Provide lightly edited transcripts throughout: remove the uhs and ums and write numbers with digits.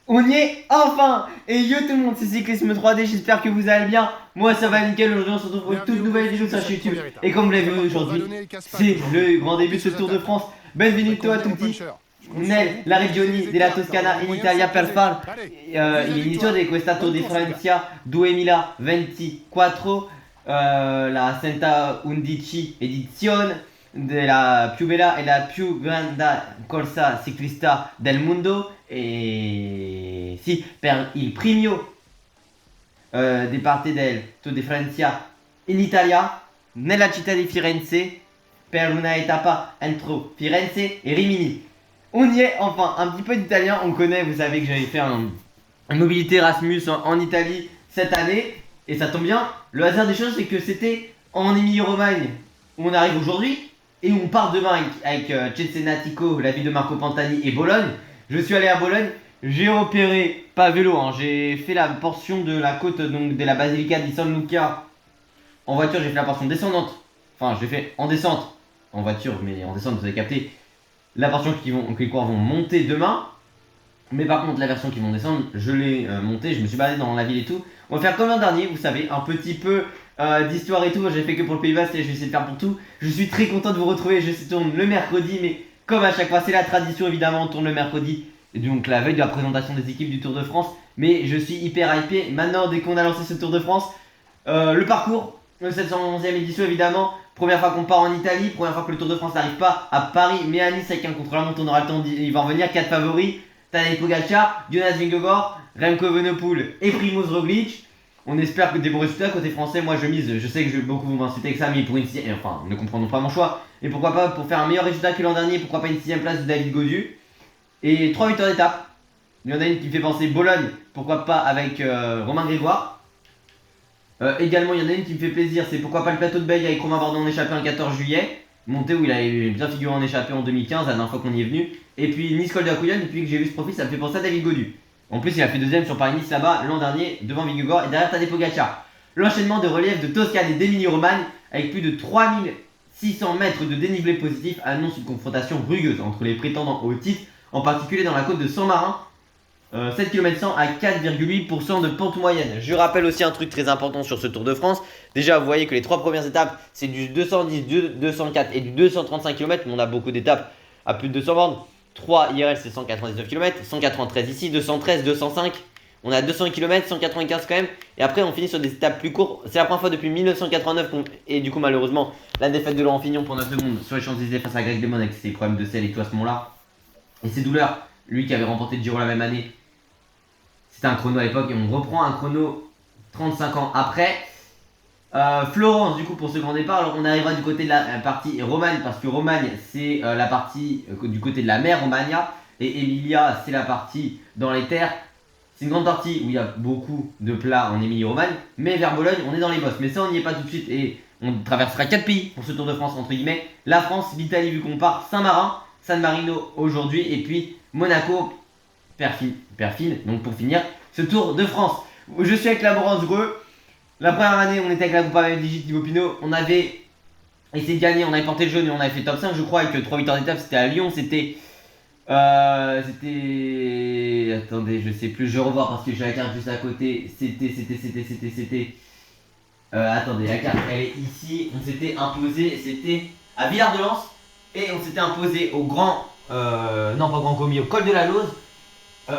On y est enfin. Et yo tout le monde, c'est Cyclisme 3D, j'espère que vous allez bien. Moi ça va nickel, aujourd'hui on se retrouve pour une toute nouvelle vidéo sur YouTube. Et comme vous l'avez vu aujourd'hui, c'est le grand début de ce Tour de France. Benvenuto a tutti nella regione della Toscana in Italia per far l'inizio di questa Tour di Francia 2024, la 111 edizione della più bella e la più grande corsa ciclista del mondo. E sì, per il primo di parte del Tour de Francia in Italia, nella città di Firenze, per una etapa entre Firenze et Rimini. On y est enfin, un petit peu d'italien, on connaît, vous savez que j'avais fait une mobilité Erasmus en Italie cette année, et ça tombe bien, le hasard des choses c'est que c'était en Émilie-Romagne où on arrive aujourd'hui, et où on part demain avec Cesenatico, la ville de Marco Pantani et Bologne. Je suis allé à Bologne, j'ai opéré, pas vélo, hein, j'ai fait la portion de la côte donc de la Basilica di San Luca en voiture, j'ai fait la portion descendante, enfin je l'ai fait en descente, en voiture, mais en descente vous avez capté, la portion que les coureurs vont monter demain. Mais par contre la version qui vont descendre, je l'ai montée, je me suis baladé dans la ville et tout. On va faire comme l'an dernier, vous savez, un petit peu d'histoire et tout. J'ai fait que pour le Pays Basque et je vais essayer de faire pour tout. Je suis très content de vous retrouver, je tourne le mercredi, mais comme à chaque fois c'est la tradition évidemment, on tourne le mercredi. Et donc la veille de la présentation des équipes du Tour de France. Mais je suis hyper hypé. Maintenant dès qu'on a lancé ce Tour de France, le parcours, le 711e édition évidemment. Première fois qu'on part en Italie, première fois que le Tour de France n'arrive pas à Paris mais à Nice avec un contre-la-montre, on aura le temps d'y va revenir. 4 favoris, Tadej Pogacar, Jonas Vingegaard, Remco Evenepoel et Primož Roglic. On espère que des bons résultats côté français. Moi je mise, je sais que beaucoup vont m'insulter avec ça, mais pour une enfin ne comprendront pas mon choix. Et pourquoi pas pour faire un meilleur résultat que l'an dernier, pourquoi pas une 6ème place de David Gaudu. Et 3 victoires d'étape. Il y en a une qui me fait penser Bologne, pourquoi pas avec Romain Grégoire. Également il y en a une qui me fait plaisir, c'est pourquoi pas le plateau de Beille avec Romain Bardet en échappé le 14 juillet. Montée où il avait bien figuré en échappé en 2015, la dernière fois qu'on y est venu. Et puis Nice-Col de la Couillonne, depuis que j'ai vu ce profil, ça me fait penser à David Gaudu. En plus il a fait 2ème sur Paris-Nice là-bas l'an dernier, devant Vingegaard et derrière Tadej Pogacar. L'enchaînement de relief de Toscane et d'Émilie-Romagne, avec plus de 3600 mètres de dénivelé positif, annonce une confrontation rugueuse entre les prétendants au titre, en particulier dans la côte de San-Marin. 7 km 100 à 4,8% de pente moyenne. Je rappelle aussi un truc très important sur ce Tour de France. Déjà, vous voyez que les 3 premières étapes, c'est du 210, du 204 et du 235 km. Mais on a beaucoup d'étapes à plus de 200 bornes. 3 IRL, c'est 199 km. 193 ici, 213, 205. On a 200 km, 195 quand même. Et après, on finit sur des étapes plus courtes. C'est la première fois depuis 1989 et du coup, malheureusement, la défaite de Laurent Fignon pour 9 secondes sur les Champs-Élysées face à Greg LeMond avec ses problèmes de sel et tout à ce moment-là. Et ses douleurs. Lui qui avait remporté le Giro la même année. C'était un chrono à l'époque et on reprend un chrono 35 ans après. Florence, du coup, pour ce grand départ, alors on arrivera du côté de la partie Romagne, parce que Romagne, c'est la partie du côté de la mer, Romagna, et Emilia, c'est la partie dans les terres. C'est une grande partie où il y a beaucoup de plats en Émilie-Romagne, mais vers Bologne, on est dans les bosses. Mais ça, on n'y est pas tout de suite, et on traversera 4 pays pour ce Tour de France, entre guillemets. La France, l'Italie, vu qu'on part, Saint-Marin, San Marino aujourd'hui, et puis Monaco, Perfine, donc pour finir ce Tour de France. Je suis avec la Brandreux. La première année, on était avec la Groupama Digit Thibaut Pinot. On avait essayé de gagner, on avait porté le jaune et on avait fait top 5, je crois, avec 3 victoires d'étape. C'était à Lyon, c'était. Attendez, je sais plus, je revois parce que j'ai la carte juste à côté. C'était. Attendez, la carte, elle est ici. On s'était imposé, c'était à Villard-de-Lans. Et on s'était imposé au grand. Non, pas grand commis, au col de la Lose.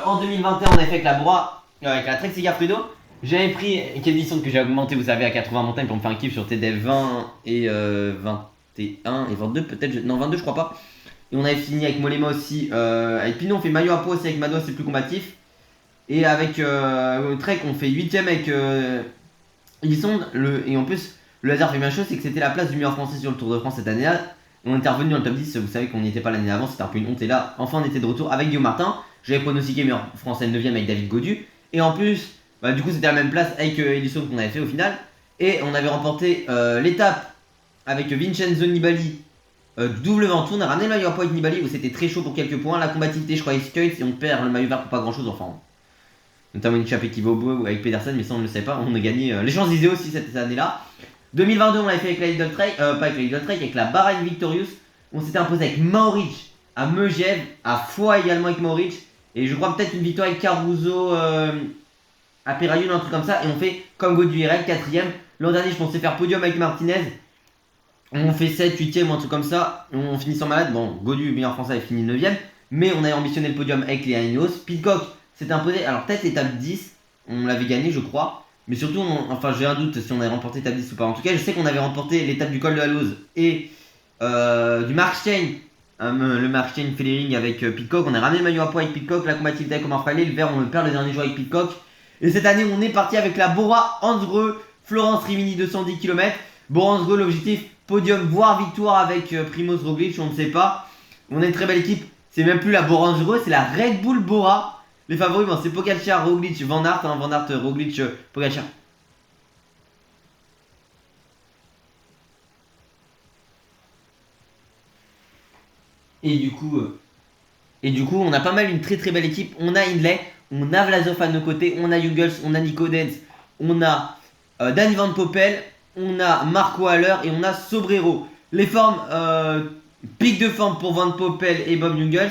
En 2021, on avait fait avec la Broye, avec la Trek Segafredo. J'avais pris une édition que j'ai augmenté, vous savez, à 80 montagnes pour me faire un kiff sur TDF 20 et 21 et 22, peut-être. Non, 22, je crois pas. Et on avait fini avec Mollema aussi. Avec Pinot, on fait maillot à peau aussi avec Madois, c'est plus combatif. Et avec Trek, on fait 8ème avec Ilisonde. Et en plus, le hasard fait bien chose, c'est que c'était la place du meilleur français sur le Tour de France cette année-là. On était revenu dans le top 10, vous savez qu'on n'y était pas l'année d'avant, c'était un peu une honte. Et là, enfin, on était de retour avec Guillaume Martin. J'avais pronostiqué meilleur français 9ème avec David Gaudu. Et en plus, bah, du coup, c'était la même place avec Elisson qu'on avait fait au final. Et on avait remporté l'étape avec Vincenzo Nibali du double Ventoux. On a ramené le maillot à poids avec Nibali où c'était très chaud pour quelques points. La combativité, je crois, est Skull. Si on perd le maillot vert pour pas grand chose, enfin. Notamment une échappée qui va au bout avec Pedersen, mais ça on ne le sait pas. On a gagné les Champs-Élysées aussi cette année-là. 2022, on l'avait fait avec la Lidl Trek, pas avec la Lidl Trek, avec la Bahrain Victorious. On s'était imposé avec Mauric à Megève, à Foix également avec Mauric. Et je crois peut-être une victoire avec Caruso à Pérayune, un truc comme ça. Et on fait comme Godu-Irel, 4ème. L'an dernier, je pensais faire podium avec Martinez. On fait 7, 8ème ou un truc comme ça. On finit sans malade. Bon, Godu, meilleur français, a fini 9ème. Mais on avait ambitionné le podium avec les Ineos. Pitcock s'est imposé. Alors peut-être étape 10. On l'avait gagné, je crois. Mais surtout, enfin j'ai un doute si on avait remporté étape 10 ou pas. En tout cas, je sais qu'on avait remporté l'étape du col de la Loze et du Markstein. Le Markstein Fellering avec Pitcock. On a ramené le maillot à poids avec Pitcock. La combativité avec Omar Fraile. Le vert, on le perd le dernier jour avec Pitcock. Et cette année, on est parti avec la Bora Hansgrohe Florence Rimini 210 km. Bora Hansgrohe, l'objectif podium, voire victoire avec Primoz Roglic, on ne sait pas. On a une très belle équipe. C'est même plus la Bora Hansgrohe, c'est la Red Bull Bora. Les favoris, bon, c'est Pogacar, Roglic, Van Aert, Van Aert, Roglic, Pogacar. Et du coup, on a pas mal une très très belle équipe. On a Hindley, on a Vlasov à nos côtés, on a Jungels, on a Nico Denz, on a Danny Van Poppel, on a Marco Haller et on a Sobrero. Les formes, pic de forme pour Van Poppel et Bob Jungels.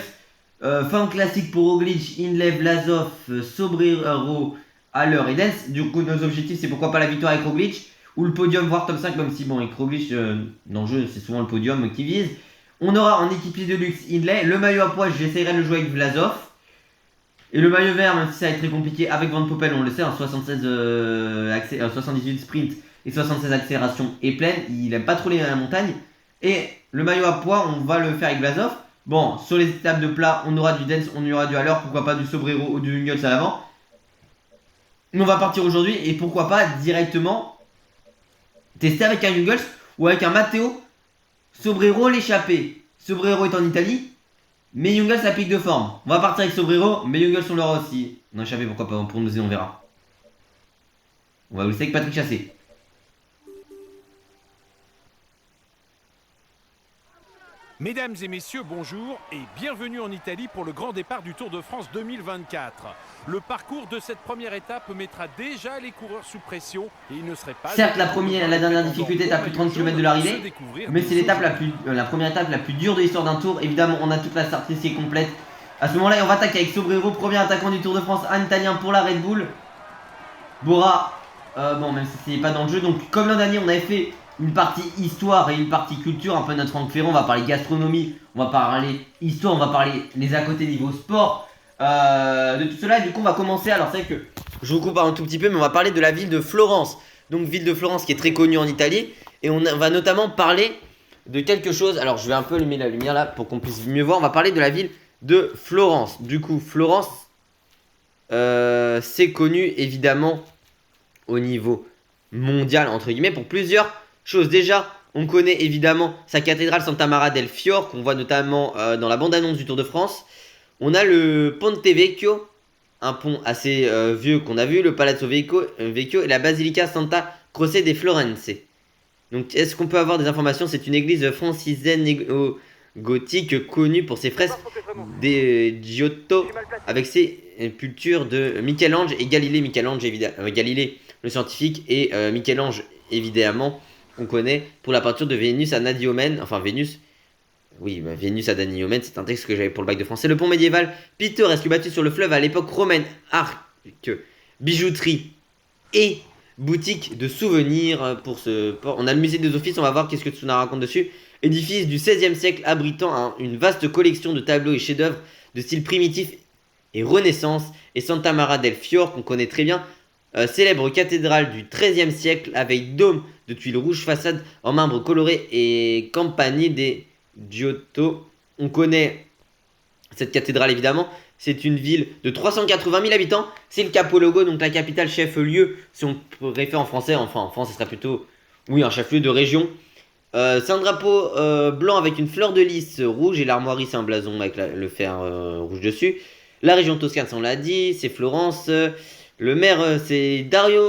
Forme classique pour Roglic, Hindley, Vlasov, Sobrero, Haller et Denz. Du coup, nos objectifs, c'est pourquoi pas la victoire avec Roglic ou le podium, voire top 5, même si, bon, avec Roglic, dans le jeu, c'est souvent le podium qui vise. On aura en équipier de luxe Hindley. Le maillot à poids, j'essaierai de le jouer avec Vlasov. Et le maillot vert, même si ça va être très compliqué, avec Van Poppel, on le sait, en 78 sprint et 76 accélération et pleine. Il aime pas trop la montagne. Et le maillot à poids, on va le faire avec Vlasov. Bon, sur les étapes de plat, on aura du Dance, on aura du Haller, pourquoi pas du Sobrero ou du Jungels à l'avant. Mais on va partir aujourd'hui et pourquoi pas directement tester avec un Jungels ou avec un Matteo Sobrero l'échappée. Sobrero est en Italie, mais Jungels a pique de forme. On va partir avec Sobrero, mais Jungels on l'aura aussi. Non, échappé, pourquoi pas, pour nous aider, on verra. On va vous laisser avec Patrick Chassé. Mesdames et messieurs, bonjour et bienvenue en Italie pour le grand départ du Tour de France 2024. Le parcours de cette première étape mettra déjà les coureurs sous pression et il ne serait pas... Certes, la dernière difficulté est à plus de 30 km de l'arrivée, mais c'est l'étape la première étape la plus dure de l'histoire d'un tour. Évidemment, on a toute la start qui est complète. À ce moment-là, on va attaquer avec Sobrero, premier attaquant du Tour de France, un Italien pour la Red Bull. Bora, bon, même si c'est pas dans le jeu. Donc, comme l'an dernier, on avait fait une partie histoire et une partie culture, un peu notre Franck Ferrand. On va parler gastronomie, on va parler histoire, on va parler les à côté niveau sport, de tout cela. Et du coup, on va commencer. Alors, c'est vrai que je vous coupe un tout petit peu, mais on va parler de la ville de Florence. Donc, ville de Florence qui est très connue en Italie. Et on va notamment parler de quelque chose. Alors, je vais un peu allumer la lumière là pour qu'on puisse mieux voir. On va parler de la ville de Florence. Du coup, Florence, c'est connu évidemment au niveau mondial, entre guillemets, pour plusieurs choses. Déjà, on connaît évidemment sa cathédrale Santa Maria del Fior, qu'on voit notamment dans la bande-annonce du Tour de France. On a le Ponte Vecchio, un pont assez vieux qu'on a vu, le Palazzo Vecchio et la Basilica Santa Croce de Florence. Donc, est-ce qu'on peut avoir des informations? C'est une église francisaine gothique connue pour ses fresques des Giotto, avec ses sculptures de Michel-Ange et Galilée. Michel-Ange, évidemment, Galilée, le scientifique, et Michel-Ange, évidemment, qu'on connaît pour la peinture de Vénus à Anadyomène. Enfin, Vénus. Oui, bah, Vénus à Anadyomène, c'est un texte que j'avais pour le bac de français. Le pont médiéval pittoresque battu sur le fleuve à l'époque romaine. Arc, bijouterie et boutique de souvenirs pour ce port. On a le musée des offices, on va voir qu'est-ce que Tsuna raconte dessus. Édifice du XVIe siècle abritant une vaste collection de tableaux et chefs-d'œuvre de style primitif et Renaissance. Et Santa Maria del Fior, qu'on connaît très bien, célèbre cathédrale du XIIIe siècle avec dôme de tuiles rouges, façade en marbre coloré et campanile des Giotto. On connaît cette cathédrale évidemment. C'est une ville de 380 000 habitants. C'est le capoluogo, donc la capitale chef-lieu, si on pourrait faire en français. Enfin, en France, ce serait plutôt, oui, un chef-lieu de région. C'est un drapeau blanc avec une fleur de lys rouge et l'armoirie, c'est un blason avec le fer rouge dessus. La région Toscane, ça on l'a dit, c'est Florence. Le maire, c'est Dario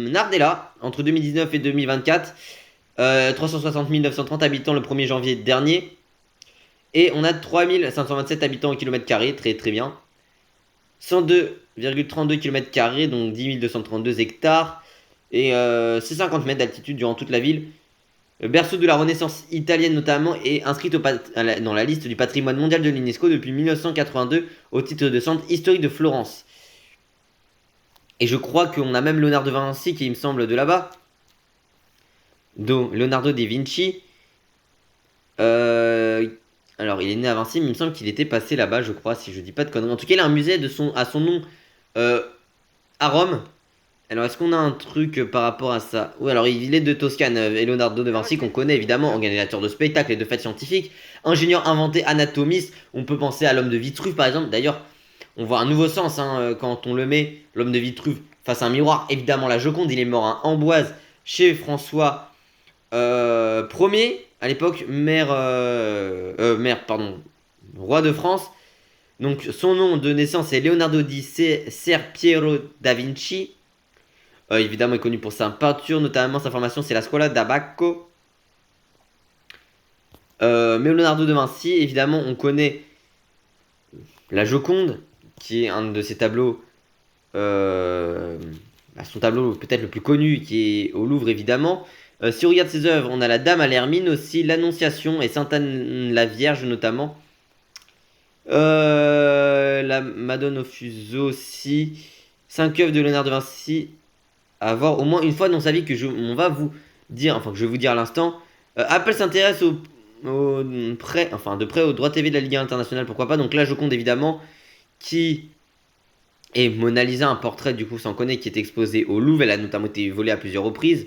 Nardella, entre 2019 et 2024. 360 930 habitants le 1er janvier dernier. Et on a 3527 habitants au kilomètre carré, très très bien. 102,32 km², donc 10 232 hectares. Et c'est 50 mètres d'altitude durant toute la ville. Le berceau de la Renaissance italienne notamment est inscrite dans la liste du patrimoine mondial de l'UNESCO depuis 1982 au titre de centre historique de Florence. Et je crois qu'on a même Léonard de Vinci qui, il me semble, de là-bas. Leonardo da Vinci. Alors, il est né à Vinci, mais il me semble qu'il était passé là-bas, je crois, si je dis pas de conneries. En tout cas, il a un musée à son nom à Rome. Alors, est-ce qu'on a un truc par rapport à ça? Oui, alors il est de Toscane, et Leonardo da Vinci, qu'on connaît évidemment, organisateur de spectacles et de fêtes scientifiques, ingénieur inventé, anatomiste. On peut penser à l'homme de Vitruve, par exemple. D'ailleurs, on voit un nouveau sens quand on le met, l'homme de Vitruve, face à un miroir. Évidemment, la Joconde, il est mort à Amboise, chez François Ier, à l'époque, roi de France. Donc, son nom de naissance est Leonardo di Ser Piero da Vinci. Évidemment, il est connu pour sa peinture, notamment sa formation, c'est la Scuola d'Abaco. Mais Leonardo da Vinci, évidemment, on connaît la Joconde, qui est un de ses tableaux, son tableau peut-être le plus connu, qui est au Louvre, évidemment. Si on regarde ses œuvres, on a la Dame à l'Hermine aussi, l'Annonciation et Sainte Anne la Vierge, notamment. La Madone au fuseau aussi. 5 œuvres de Léonard de Vinci à voir au moins une fois dans sa vie que je vais vous dire à l'instant. Apple s'intéresse de près au droit TV de la Ligue internationale, pourquoi pas. Donc la Joconde évidemment, qui est Mona Lisa, un portrait du coup sans connaître, qui est exposé au Louvre. Elle a notamment été volée à plusieurs reprises.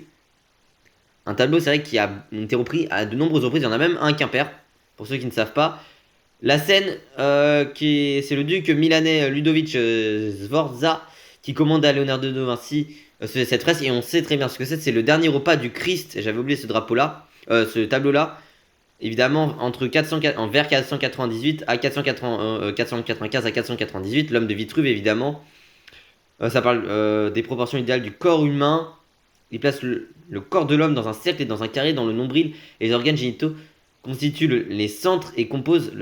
Un tableau, c'est vrai, qui a été repris à de nombreuses reprises. Il y en a même un à Quimper, pour ceux qui ne savent pas. La scène, c'est le duc milanais Ludovic Sforza qui commande à Leonardo da Vinci cette fresque, et on sait très bien ce que c'est. C'est le dernier repas du Christ. J'avais oublié ce drapeau-là, ce tableau-là. Évidemment, vers 498 à 495 à 498, l'homme de Vitruve, évidemment. Ça parle des proportions idéales du corps humain. Il place le corps de l'homme dans un cercle et dans un carré, dans le nombril, et les organes génitaux constituent les centres et composent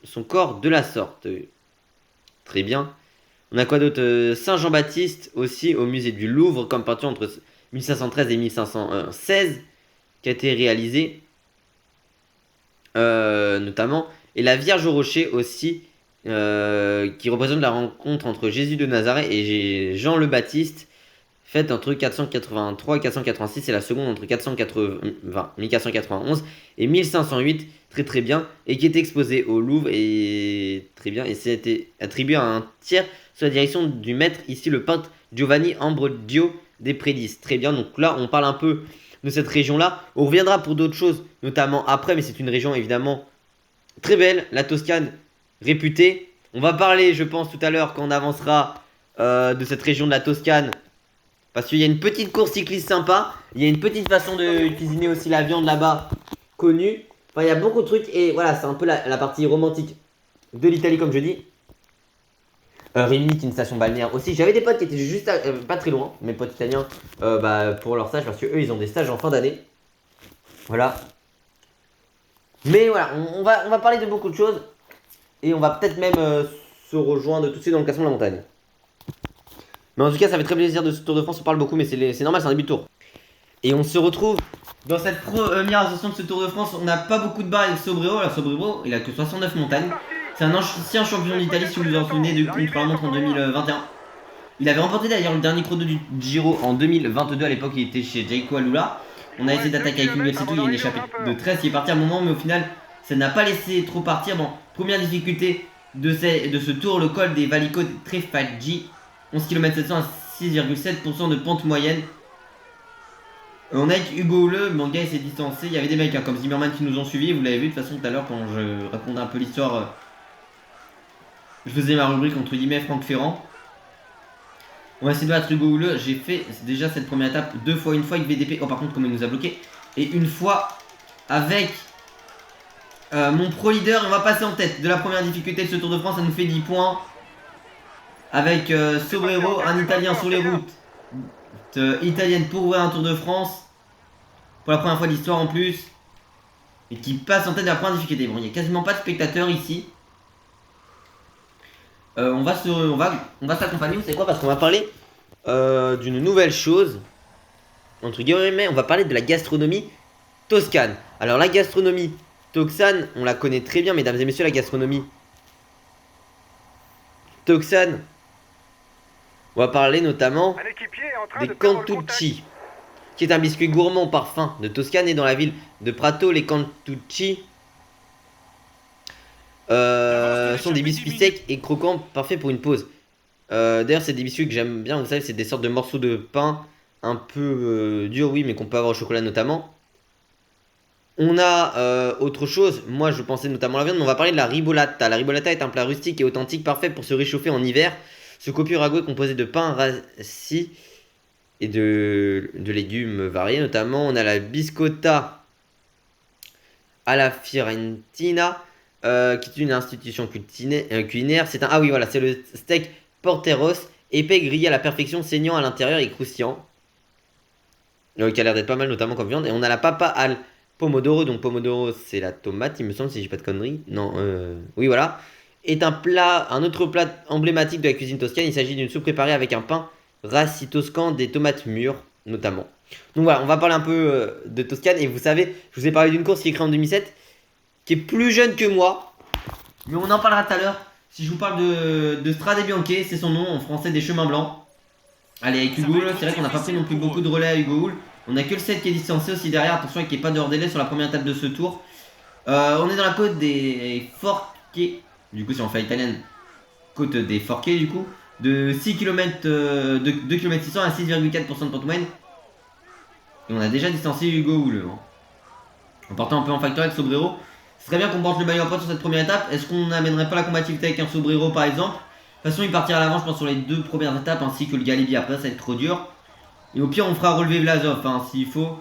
son corps de la sorte. Très bien. On a quoi d'autre? Saint Jean-Baptiste aussi au musée du Louvre, comme peinture entre 1513 et 1516, qui a été réalisée notamment. Et la Vierge au rocher aussi, qui représente la rencontre entre Jésus de Nazareth et Jean le Baptiste, faite entre 483 et 486, c'est la seconde entre 1491 et 1508, très très bien, et qui est exposée au Louvre, et très bien, et c'était attribué à un tiers sous la direction du maître, ici le peintre Giovanni Ambrogio de Predis. Très bien, donc là on parle un peu de cette région-là. On reviendra pour d'autres choses, notamment après, mais c'est une région évidemment très belle, la Toscane, réputée. On va parler, je pense, tout à l'heure, quand on avancera de cette région de la Toscane, parce qu'il y a une petite course cycliste sympa. Il y a une petite façon de cuisiner aussi la viande là-bas, connue. Enfin, il y a beaucoup de trucs. Et voilà, c'est un peu la partie romantique de l'Italie, comme je dis. Rimini, qui est une station balnéaire aussi. J'avais des potes qui étaient juste pas très loin. Mes potes italiens, pour leur stage. Parce qu'eux, ils ont des stages en fin d'année. Voilà. Mais voilà, on va parler de beaucoup de choses. Et on va peut-être même se rejoindre tout de suite dans le classement de la montagne. Mais en tout cas, ça fait très plaisir de ce Tour de France. On parle beaucoup, mais c'est normal, c'est un début de tour. Et on se retrouve dans cette première ascension de ce Tour de France. On n'a pas beaucoup de barres avec Sobrero. Alors, Sobrero, il a que 69 montagnes. C'est un ancien champion d'Italie, si vous vous en souvenez, de contre-la-montre en 2021. Il avait remporté d'ailleurs le dernier chrono du Giro en 2022. À l'époque, il était chez Jayco Alula. On a essayé d'attaquer avec une Velcito. Il y a une échappée de 13 qui est partie à un moment, mais au final, ça n'a pas laissé trop partir. Bon, première difficulté de ce tour, le col des Valico Trefaggi. 11 km 700 à 6,7% de pente moyenne. On a avec Hugo Houle, Manga s'est distancé. Il y avait des mecs comme Zimmerman qui nous ont suivis. Vous l'avez vu de toute façon tout à l'heure quand je racontais un peu l'histoire. Je faisais ma rubrique entre guillemets Franck Ferrand. On va essayer de battre Hugo Houle. J'ai fait déjà cette première étape deux fois. Une fois avec VDP. Oh, par contre, comme il nous a bloqué. Et une fois avec mon pro leader. On va passer en tête de la première difficulté de ce Tour de France. Ça nous fait 10 points. Avec Sobrero, un Italien sur les routes italiennes pour ouvrir un Tour de France. Pour la première fois de l'histoire en plus. Et qui passe en tête de la première difficulté. Bon, il n'y a quasiment pas de spectateurs ici. On va s'accompagner, vous savez quoi? Parce qu'on va parler d'une nouvelle chose. Entre guillemets, on va parler de la gastronomie Toscane. Alors la gastronomie Toscane, on la connaît très bien, mesdames et messieurs, la gastronomie Toscane. On va parler notamment des cantucci, qui est un biscuit gourmand au parfum de Toscane et dans la ville de Prato. Les cantucci sont des biscuits secs et croquants, parfaits pour une pause. D'ailleurs, c'est des biscuits que j'aime bien, vous savez, c'est des sortes de morceaux de pain un peu durs, oui, mais qu'on peut avoir au chocolat notamment. On a autre chose, moi je pensais notamment à la viande, mais on va parler de la ribollata. La ribollata est un plat rustique et authentique, parfait pour se réchauffer en hiver. Ce copieux ragoût est composé de pain rassis et de légumes variés, notamment on a la biscotta alla Fiorentina, qui est une institution culinaire. C'est un, ah oui voilà, c'est le steak porteros, épais, grillé à la perfection, saignant à l'intérieur et croustillant, qui a l'air d'être pas mal notamment comme viande. Et on a la papa al pomodoro, donc pomodoro c'est la tomate, il me semble, si j'ai pas de conneries. Non, oui voilà. Est un autre plat emblématique de la cuisine toscane. Il s'agit d'une soupe préparée avec un pain rassis toscan, des tomates mûres notamment. Donc voilà, on va parler un peu de Toscane. Et vous savez, je vous ai parlé d'une course qui est créée en 2007, qui est plus jeune que moi, mais on en parlera tout à l'heure. Si je vous parle de Strade Bianche, c'est son nom en français, des chemins blancs. Allez, avec Hugo Hull, c'est vrai qu'on n'a pas pris non plus beaucoup de relais à Hugo Hull. On a que le 7 qui est distancé aussi derrière. Attention qu'il n'y ait pas de hors délai sur la première étape de ce tour. On est dans la côte des Forquets. Du coup, si on fait italienne, côte des Forquets, du coup. De 6 km, de 2 km 600 à 6,4% de pente moyenne. Et on a déjà distancé Hugo Hull. Hein. En partant un peu en facteur avec Sobrero. Ce serait bien qu'on porte le maillot à pointe sur cette première étape. Est-ce qu'on n'amènerait pas la combativité avec un Sobrero par exemple? De toute façon, il partira à l'avant, je pense, sur les 2 premières étapes, ainsi que le Galibi après, ça va être trop dur. Et au pire, on fera relever Vlasov, hein, s'il faut.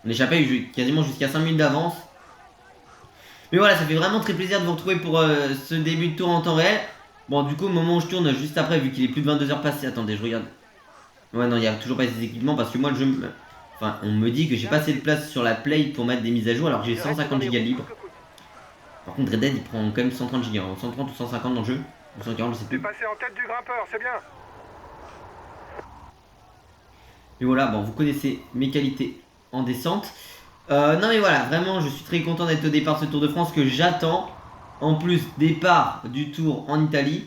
L'échappée quasiment jusqu'à 5 minutes d'avance. Mais voilà, ça fait vraiment très plaisir de vous retrouver pour ce début de tour en temps réel. Bon, du coup, au moment où je tourne, juste après, vu qu'il est plus de 22 heures passées. Attendez, je regarde. Ouais, non, il n'y a toujours pas ces équipements parce que moi, le jeu. Enfin, on me dit que j'ai pas assez de place sur la play pour mettre des mises à jour alors que j'ai 150 Go libre. Par contre, Red Dead il prend quand même 130 Go, 130 ou 150 dans le jeu, ou 140, je sais plus. Passé en tête du grimpeur, c'est bien. Et voilà, bon, vous connaissez mes qualités en descente. Non mais voilà, vraiment, je suis très content d'être au départ de ce Tour de France que j'attends. En plus, départ du Tour en Italie.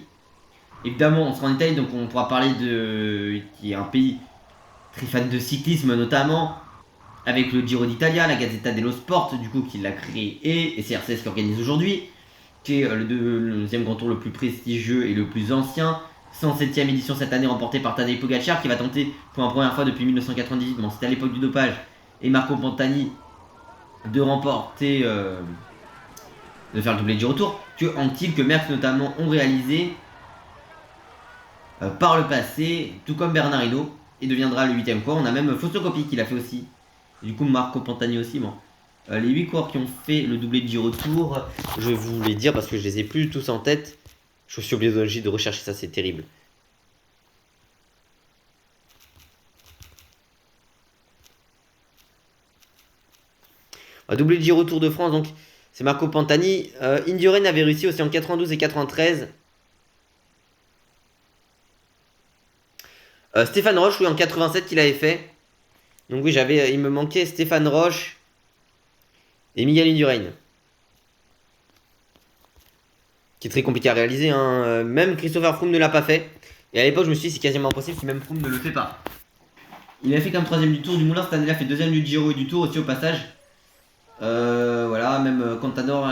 Évidemment, on sera en Italie, donc on pourra parler de... qui est un pays très fan de cyclisme notamment. Avec le Giro d'Italia, la Gazzetta dello Sport, du coup, qui l'a créé, et CRCS qui organise aujourd'hui, qui est le deuxième grand tour le plus prestigieux et le plus ancien. 107e édition cette année remportée par Tadej Pogacar, qui va tenter pour la première fois depuis 1998, bon c'était à l'époque du dopage, et Marco Pantani de remporter, de faire le doublé du retour, que Anquetil, que Merckx notamment ont réalisé par le passé, tout comme Bernard Hinault, et deviendra le 8ème coureur. On a même Fausto Coppi qui l'a fait aussi. Du coup, Marco Pantani aussi. Bon. Les 8 coureurs qui ont fait le doublé de retour, je vais vous les dire parce que je les ai plus tous en tête. Je suis obligé de rechercher ça, c'est terrible. Doublé de retour de France, donc c'est Marco Pantani. Indurain avait réussi aussi en 92 et 93. Stéphane Roche, oui, en 87 qu'il avait fait. Donc oui, il me manquait Stéphane Roche et Miguel Indurain. Qui est très compliqué à réaliser. Hein. Même Christopher Froome ne l'a pas fait. Et à l'époque, je me suis dit c'est quasiment impossible si même Froome ne le fait pas. Il a fait comme 3ème du Tour du Moulin. Cette année, il a fait 2ème du Giro et du Tour aussi au passage. Voilà, même Contador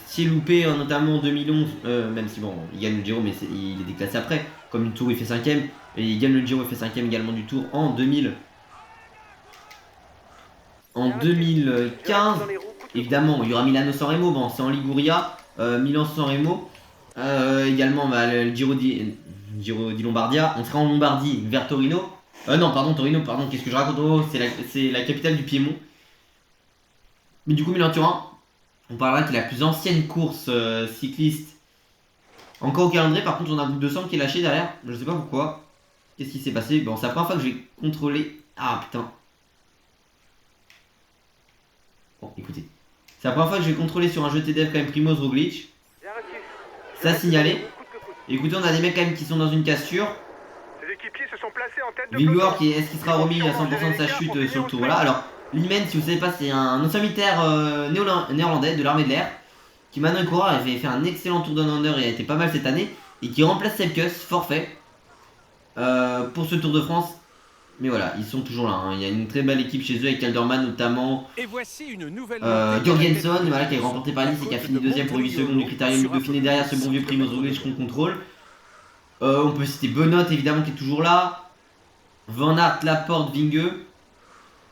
s'y est loupé, notamment en 2011. Même si bon, il gagne le Giro, mais il est déclassé après. Comme du Tour, il fait 5ème. Et il gagne le Giro, il fait 5ème également du Tour en 2000. En 2015, évidemment, il y aura Milano San Remo, bon, c'est en Liguria, Milan San Remo, également le Giro di Lombardia, on sera en Lombardie vers Torino, non, pardon, Torino, pardon, qu'est-ce que je raconte, oh, c'est la capitale du Piémont. Mais du coup, Milan-Turin, on parlera que la plus ancienne course cycliste encore au calendrier. Par contre, on a Groupe 200 qui est lâché derrière, je sais pas pourquoi, qu'est-ce qui s'est passé, bon, c'est la première fois que j'ai contrôlé, ah putain. Bon, écoutez. C'est la première fois que je vais contrôler sur un jeu TDF quand même Primoz Roglic. Ça signalé. Écoutez, on a des mecs quand même qui sont dans une cassure. équipiers se sont placés en tête de Vigor, peloton. est-ce qu'il sera remis à 100% de sa chute sur le tour? Voilà, alors Limen, si vous savez pas, c'est un ancien militaire néerlandais de l'armée de l'air qui maintenant est coureur, il avait fait un excellent tour d'un under et a été pas mal cette année et qui remplace Sepkus, forfait, pour ce Tour de France. Mais voilà, ils sont toujours là, hein. Il y a une très belle équipe chez eux avec Calderman notamment, Et voici une nouvelle Jorgensen, voilà, qui est remporté par Nice et qui a fini deuxième pour 8 secondes du Critérium du Dauphiné derrière ce bon vieux Primoz Roglic qu'on contrôle. On peut citer Benoît évidemment qui est toujours là, Van Aert, Laporte, Vinge.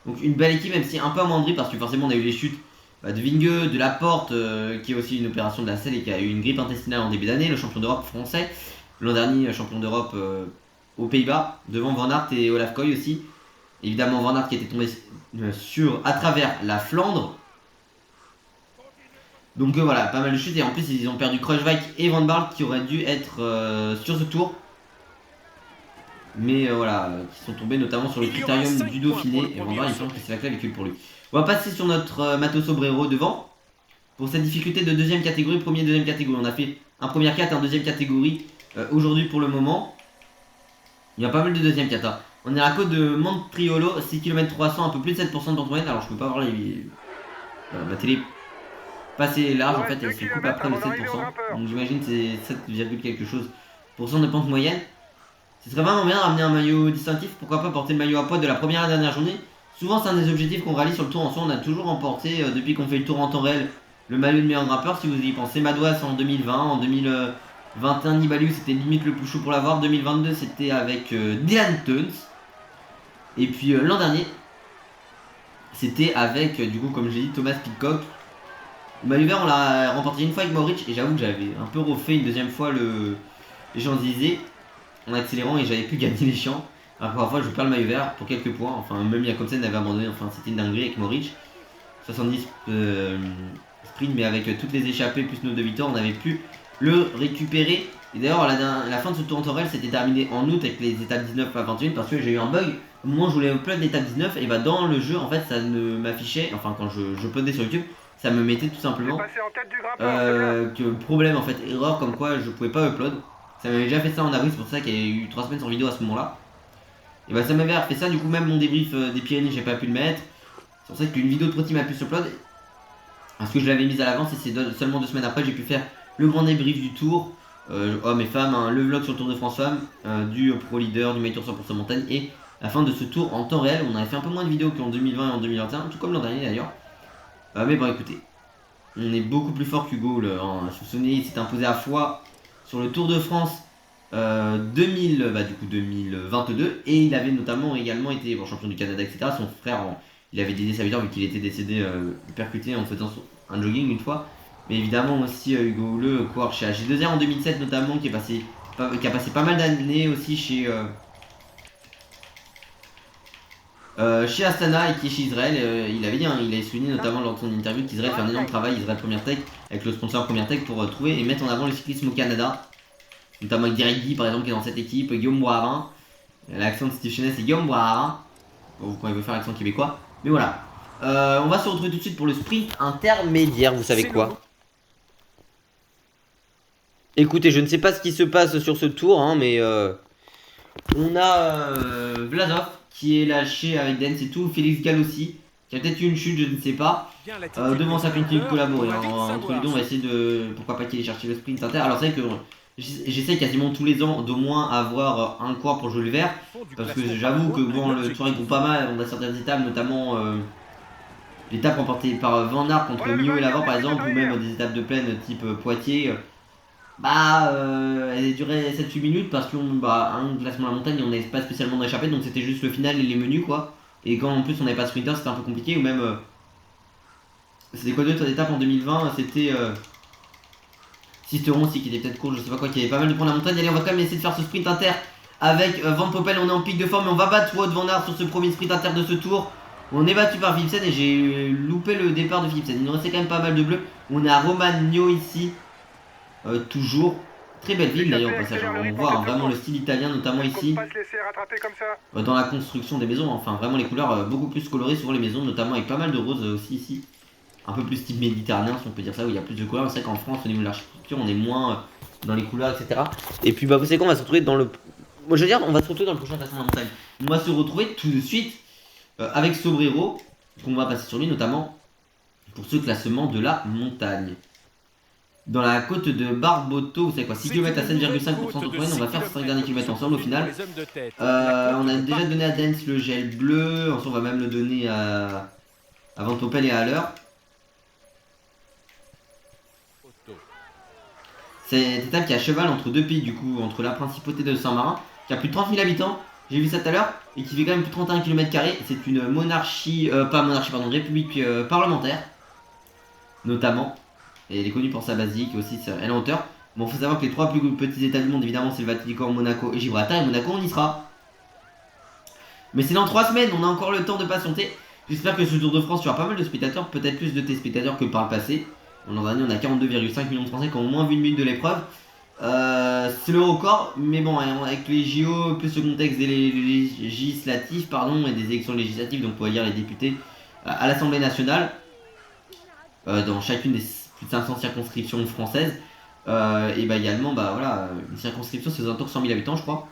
Donc une belle équipe, même si un peu amoindrie parce que forcément on a eu les chutes de Vinge, de Laporte, qui est aussi une opération de la selle et qui a eu une grippe intestinale en début d'année, le champion d'Europe français, l'an dernier champion d'Europe aux Pays-Bas, devant Van Aert et Olaf Koy aussi. Évidemment Van Aert qui était tombé à travers la Flandre. Donc voilà, pas mal de chutes et en plus ils ont perdu Kruijswijk et Van Baarle qui auraient dû être sur ce tour. Mais voilà, qui sont tombés notamment sur le Critérium du Dauphiné et Van Baarle il semble que c'est la clavicule pour lui. On va passer sur notre Matteo Sobrero devant. Pour cette difficulté de deuxième catégorie, premier, deuxième catégorie. On a fait un premier 4 et un deuxième catégorie aujourd'hui pour le moment. Il y a pas mal de deuxième 4. Hein. On est à la côte de Montriolo, 6 km 300, un peu plus de 7% de pente moyenne. Alors je peux pas voir ma télé passée large en fait, elle se coupe après le 7%. Donc j'imagine c'est 7, quelque chose % de pente moyenne. Ce serait vraiment bien de ramener un maillot distinctif. Pourquoi pas porter le maillot à poids de la première à la dernière journée. Souvent c'est un des objectifs qu'on réalise sur le tour en soi. On a toujours remporté depuis qu'on fait le tour en temps réel le maillot de meilleur grimpeur. Si vous y pensez, Madouas en 2020, en 2021 Nibali c'était limite le plus chaud pour l'avoir. 2022 c'était avec Dylan Teuns. Et puis l'an dernier c'était avec du coup comme j'ai dit Thomas Pidcock. Le maillot vert on l'a remporté une fois avec Mauric et j'avoue que j'avais un peu refait une deuxième fois les Champs-Élysées en accélérant et j'avais pu gagner les champs. Alors que parfois je perds le maillot vert pour quelques points. Enfin même Jakobsen avait abandonné, enfin c'était une dinguerie avec Mauric. 70 sprint mais avec toutes les échappées plus nos 2 victoires on avait pu le récupérer. Et d'ailleurs la fin de ce tour en temps réel s'était terminée en août avec les étapes 19 à 21 parce que j'ai eu un bug. Au moment où je voulais upload l'étape 19 et bah dans le jeu en fait ça ne m'affichait, enfin quand je uploadais sur YouTube ça me mettait tout simplement que problème en fait, erreur comme quoi je pouvais pas upload. Ça m'avait déjà fait ça en avril, c'est pour ça qu'il y a eu 3 semaines sans vidéo à ce moment là. Et bah ça m'avait fait ça, du coup même mon débrief des Pyrénées j'ai pas pu le mettre. C'est pour ça qu'une vidéo de Pro Team a pu s'upload. Parce que je l'avais mise à l'avance et c'est seulement 2 semaines après j'ai pu faire le grand débrief du tour. Hommes et femmes, hein, le vlog sur le Tour de France Femmes, du Pro Leader, du Tour 100% montagne et la fin de ce tour en temps réel. On avait fait un peu moins de vidéos qu'en 2020 et en 2021, tout comme l'an dernier d'ailleurs. Mais bon écoutez, on est beaucoup plus fort qu'Hugo. Si vous vous souvenez, il s'est imposé à Foix sur le Tour de France 2022 et il avait notamment également été champion du Canada etc. Son frère, il avait dédié sa victoire vu qu'il était décédé percuté en faisant un jogging une fois. Mais évidemment aussi Hugo Houle, coureur chez AG2R en 2007 notamment, qui a passé pas mal d'années aussi chez Astana et qui est chez Israël. Il avait dit, hein, il avait souligné notamment lors de son interview qu'Israël fait un énorme travail, Israël Première Tech, avec le sponsor Première Tech pour trouver et mettre en avant le cyclisme au Canada. Notamment avec Derek Guy par exemple qui est dans cette équipe, Guillaume Boirin. L'accent de Steve Chenet c'est Guillaume Boirin, quand il veut faire l'accent québécois. Mais voilà. On va se retrouver tout de suite pour le sprint intermédiaire, vous savez quoi. Écoutez, je ne sais pas ce qui se passe sur ce tour, hein, mais on a Vlasov qui est lâché avec Dens et tout, Félix Gall aussi, qui a peut-être eu une chute, je ne sais pas. Devant ça continue de collaborer, hein, entre les deux on va essayer de, pourquoi pas qu'il ait cherché le sprint inter. Alors c'est vrai que j'essaie quasiment tous les ans d'au moins avoir un coureur pour jouer le vert, parce que j'avoue que bon, le tour il groupe pas mal, on a certaines étapes, notamment l'étape remportée par Van Aert contre Millau et Lavant par exemple, ou même des étapes de plaine type Poitiers. Elle a duré 7-8 minutes parce qu'on un classement à la montagne on n'avait pas spécialement d'échappée, donc c'était juste le final et les menus quoi. Et quand en plus on n'avait pas de sprinter c'était un peu compliqué, ou même c'était quoi d'autre étape en 2020, c'était Sisteron aussi qui était peut-être court, je sais pas quoi, qui avait pas mal de points à la montagne. Allez, on va quand même essayer de faire ce sprint inter avec Van Poppel, on est en pic de forme et on va battre Wout van Aert sur ce premier sprint inter de ce tour. On est battu par Philipsen et j'ai loupé le départ de Philipsen, il nous restait quand même pas mal de bleus. On est à Romagno ici. Toujours très belle ville d'ailleurs au passage, on voit vraiment le style italien notamment ici dans la construction des maisons, enfin vraiment les couleurs beaucoup plus colorées, souvent les maisons notamment avec pas mal de roses aussi ici, un peu plus type méditerranéen si on peut dire ça, où il y a plus de couleurs. C'est vrai qu'en France au niveau de l'architecture on est moins dans les couleurs etc. Et puis vous savez quoi, on va se retrouver dans le Moi je veux dire, on va se retrouver dans le prochain classement de la montagne. On va se retrouver tout de suite avec Sobrero, qu'on va passer sur lui notamment pour ce classement de la montagne. Dans la côte de Barboto, vous savez quoi, 6 km à 7,5% de moyenne, on va faire 5 derniers kilomètres ensemble au final. On a déjà donné à Dance le gel bleu, ensuite on va même le donner à Ventopel et à l'heure. C'est une étape qui est à cheval entre deux pays, du coup, entre la principauté de Saint-Marin, qui a plus de 30 000 habitants, j'ai vu ça tout à l'heure, et qui fait quand même plus de 31 km². C'est une monarchie, république parlementaire, notamment. Et elle est connue pour sa basique et aussi elle est en hauteur. Bon, faut savoir que les 3 plus petits états du monde, évidemment, c'est le Vatican, Monaco et Gibraltar. Et Monaco, on y sera. Mais c'est dans 3 semaines, on a encore le temps de patienter. J'espère que ce Tour de France, il y aura pas mal de spectateurs, peut-être plus de téléspectateurs que par le passé. L'an dernier, on a 42,5 millions de Français qui ont au moins vu une minute de l'épreuve. C'est le record, mais bon, avec les JO, plus le contexte des législatifs, et des élections législatives, donc on pourrait dire les députés à l'Assemblée nationale, dans chacune des plus de 500 circonscriptions françaises, et bah également, bah voilà, une circonscription c'est aux alentours de 100 000 habitants, je crois.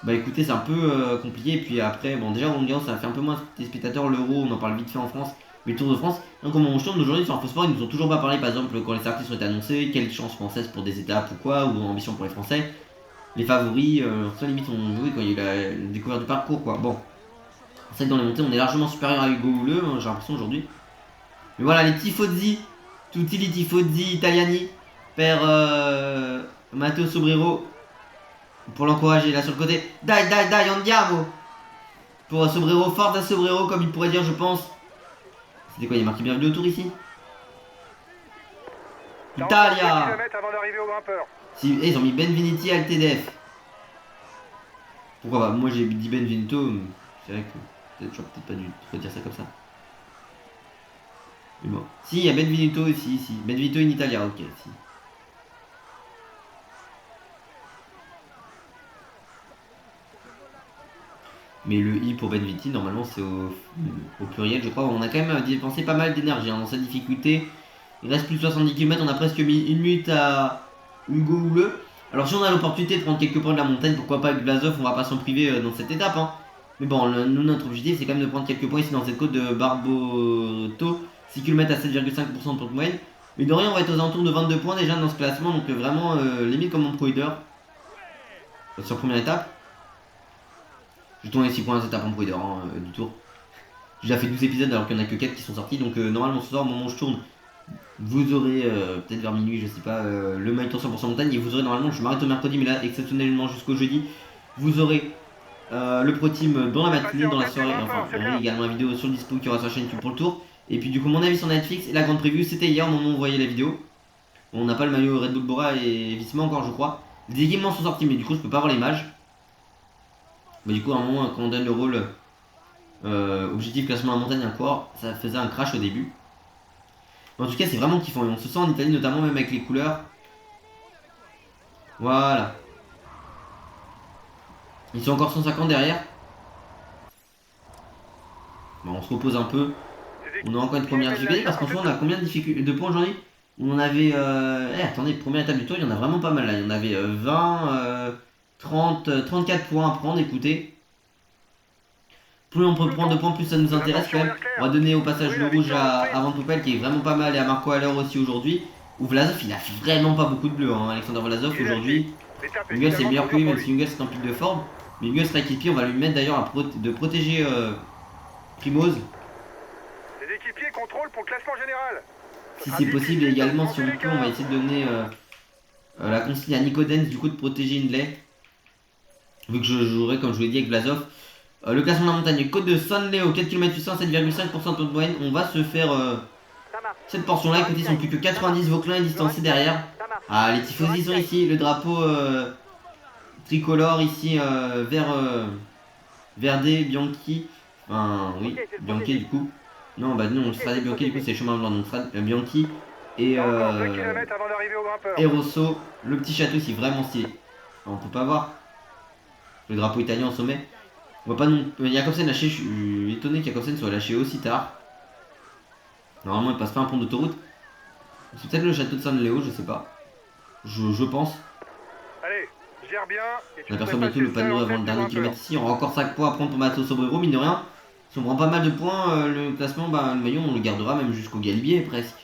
Bah écoutez, c'est un peu compliqué, et puis après, bon, déjà, Roland Garros, ça fait un peu moins de spectateurs, l'Euro, on en parle vite fait en France. Mais le Tour de France, donc comme on tourne aujourd'hui sur Infosport, ils nous ont toujours pas parlé, par exemple, quand les sorties sont annoncées, quelles chances françaises pour des étapes ou quoi, ou ambition pour les Français, les favoris, soit limite on joué quand il y a eu la découverte du parcours, quoi. Bon, c'est vrai que dans les montées, on est largement supérieur à Hugo Houle, j'ai l'impression aujourd'hui. Mais voilà, les tifosi, tutti les tifosi italiani, per Matteo Sobrero, pour l'encourager là sur le côté. Dai, dai, dai, andiamo! Pour Sobrero, forza Sobrero, comme il pourrait dire, je pense. C'était quoi, il y a marqué bienvenue au tour ici? Italia! Avant d'arriver au grimpeur. Si, ils ont mis Benvenuti al TDF. Pourquoi pas? Moi j'ai dit Benvenuto, c'est vrai que j'aurais peut-être pas dû dire ça comme ça. Mais bon. Si, il y a Benvenuto ici, si. Benvenuto in Italia, ok, si. Mais le I pour Benvenuti, normalement c'est au pluriel, je crois. On a quand même dépensé pas mal d'énergie dans sa difficulté. Il reste plus de 70 km, on a presque mis une minute à Hugo Houle. Alors si on a l'opportunité de prendre quelques points de la montagne, pourquoi pas avec Vlasov, on va pas s'en priver dans cette étape. Hein. Mais bon, nous notre objectif c'est quand même de prendre quelques points ici dans cette côte de Barboto. 6 km à 7,5% de temps de moyenne. Mais de rien, on va être aux alentours de 22 points déjà dans ce classement, donc vraiment limite comme mon pro leader. Sur première étape. Je tourne les 6 points à cette étape en pro leader du tour. J'ai déjà fait 12 épisodes alors qu'il n'y en a que 4 qui sont sortis, donc normalement ce soir, au moment où je tourne, vous aurez peut-être vers minuit, je sais pas, le My Tour 100% montagne, et vous aurez normalement, je m'arrête au mercredi, mais là exceptionnellement jusqu'au jeudi, vous aurez le pro team dans la matinée, dans la soirée, enfin on a également la vidéo sur le dispo qui aura sur la chaîne YouTube pour le tour. Et puis du coup mon avis sur Netflix et la grande preview c'était hier au moment où vous voyez la vidéo. On n'a pas le maillot Red Bull Bora et Visma encore je crois. Les équipements sont sortis mais du coup je peux pas voir l'image. Mais du coup à un moment quand on donne le rôle objectif classement à la montagne un coureur, ça faisait un crash au début. Mais en tout cas c'est vraiment kiffant et on se sent en Italie notamment même avec les couleurs. Voilà. Ils sont encore 150 derrière. Bon, on se repose un peu. On a encore une première difficulté parce qu'en soi on a combien de points aujourd'hui? On en avait... attendez, première étape du tour, il y en a vraiment pas mal là. Il y en avait 20, 30, 34 points à prendre, écoutez. Plus on peut prendre de points, plus ça nous intéresse quand même. On va donner au passage le rouge à Ventopel qui est vraiment pas mal et à Marco Haller aussi aujourd'hui. Ou Vlasov, il a vraiment pas beaucoup de bleu, hein. Alexander Vlasov aujourd'hui. Huguel c'est meilleur que lui, même si Huguel c'est en pic de forme. Mais Huguel sera équipier, on va lui mettre d'ailleurs de protéger Primoz. Les équipiers contrôlent pour le classement général. Si c'est possible, et également si on peut, on va essayer de donner la consigne à Nico Dens du coup de protéger Hindley. Vu que je jouerai comme je vous l'ai dit avec Vlasov. Le classement de la montagne, côte de San Leo, 4 km 800, 7,5% de moyenne. On va se faire cette portion là. Écoutez, ils sont plus que 90, Vauclin est distancé derrière. Ah, les tifosi sont ici, le drapeau tricolore ici, Verde, Bianchi. Enfin, oui, Bianchi du coup. Non, bah non, Strade Bianchi, du coup, c'est le chemin blanc. Donc, Bianchi et Rosso, le petit château, c'est vraiment stylé. On peut pas voir le drapeau italien au sommet. On va pas non. Jacobsen lâché, je suis étonné qu'Jacobsen soit lâché aussi tard. Normalement, il passe pas un pont d'autoroute. C'est peut-être le château de San Leo, je sais pas. Je pense. Allez, gères bien. Et tu On aperçoit devrais bientôt le passer panneau seul en avant le tête du dernier grimpeur. kilomètre ici. On aura encore 5 points à prendre pour Matteo Sobrero, mine de rien. Si on prend pas mal de points, le classement, bah, le maillot, on le gardera même jusqu'au Galibier presque.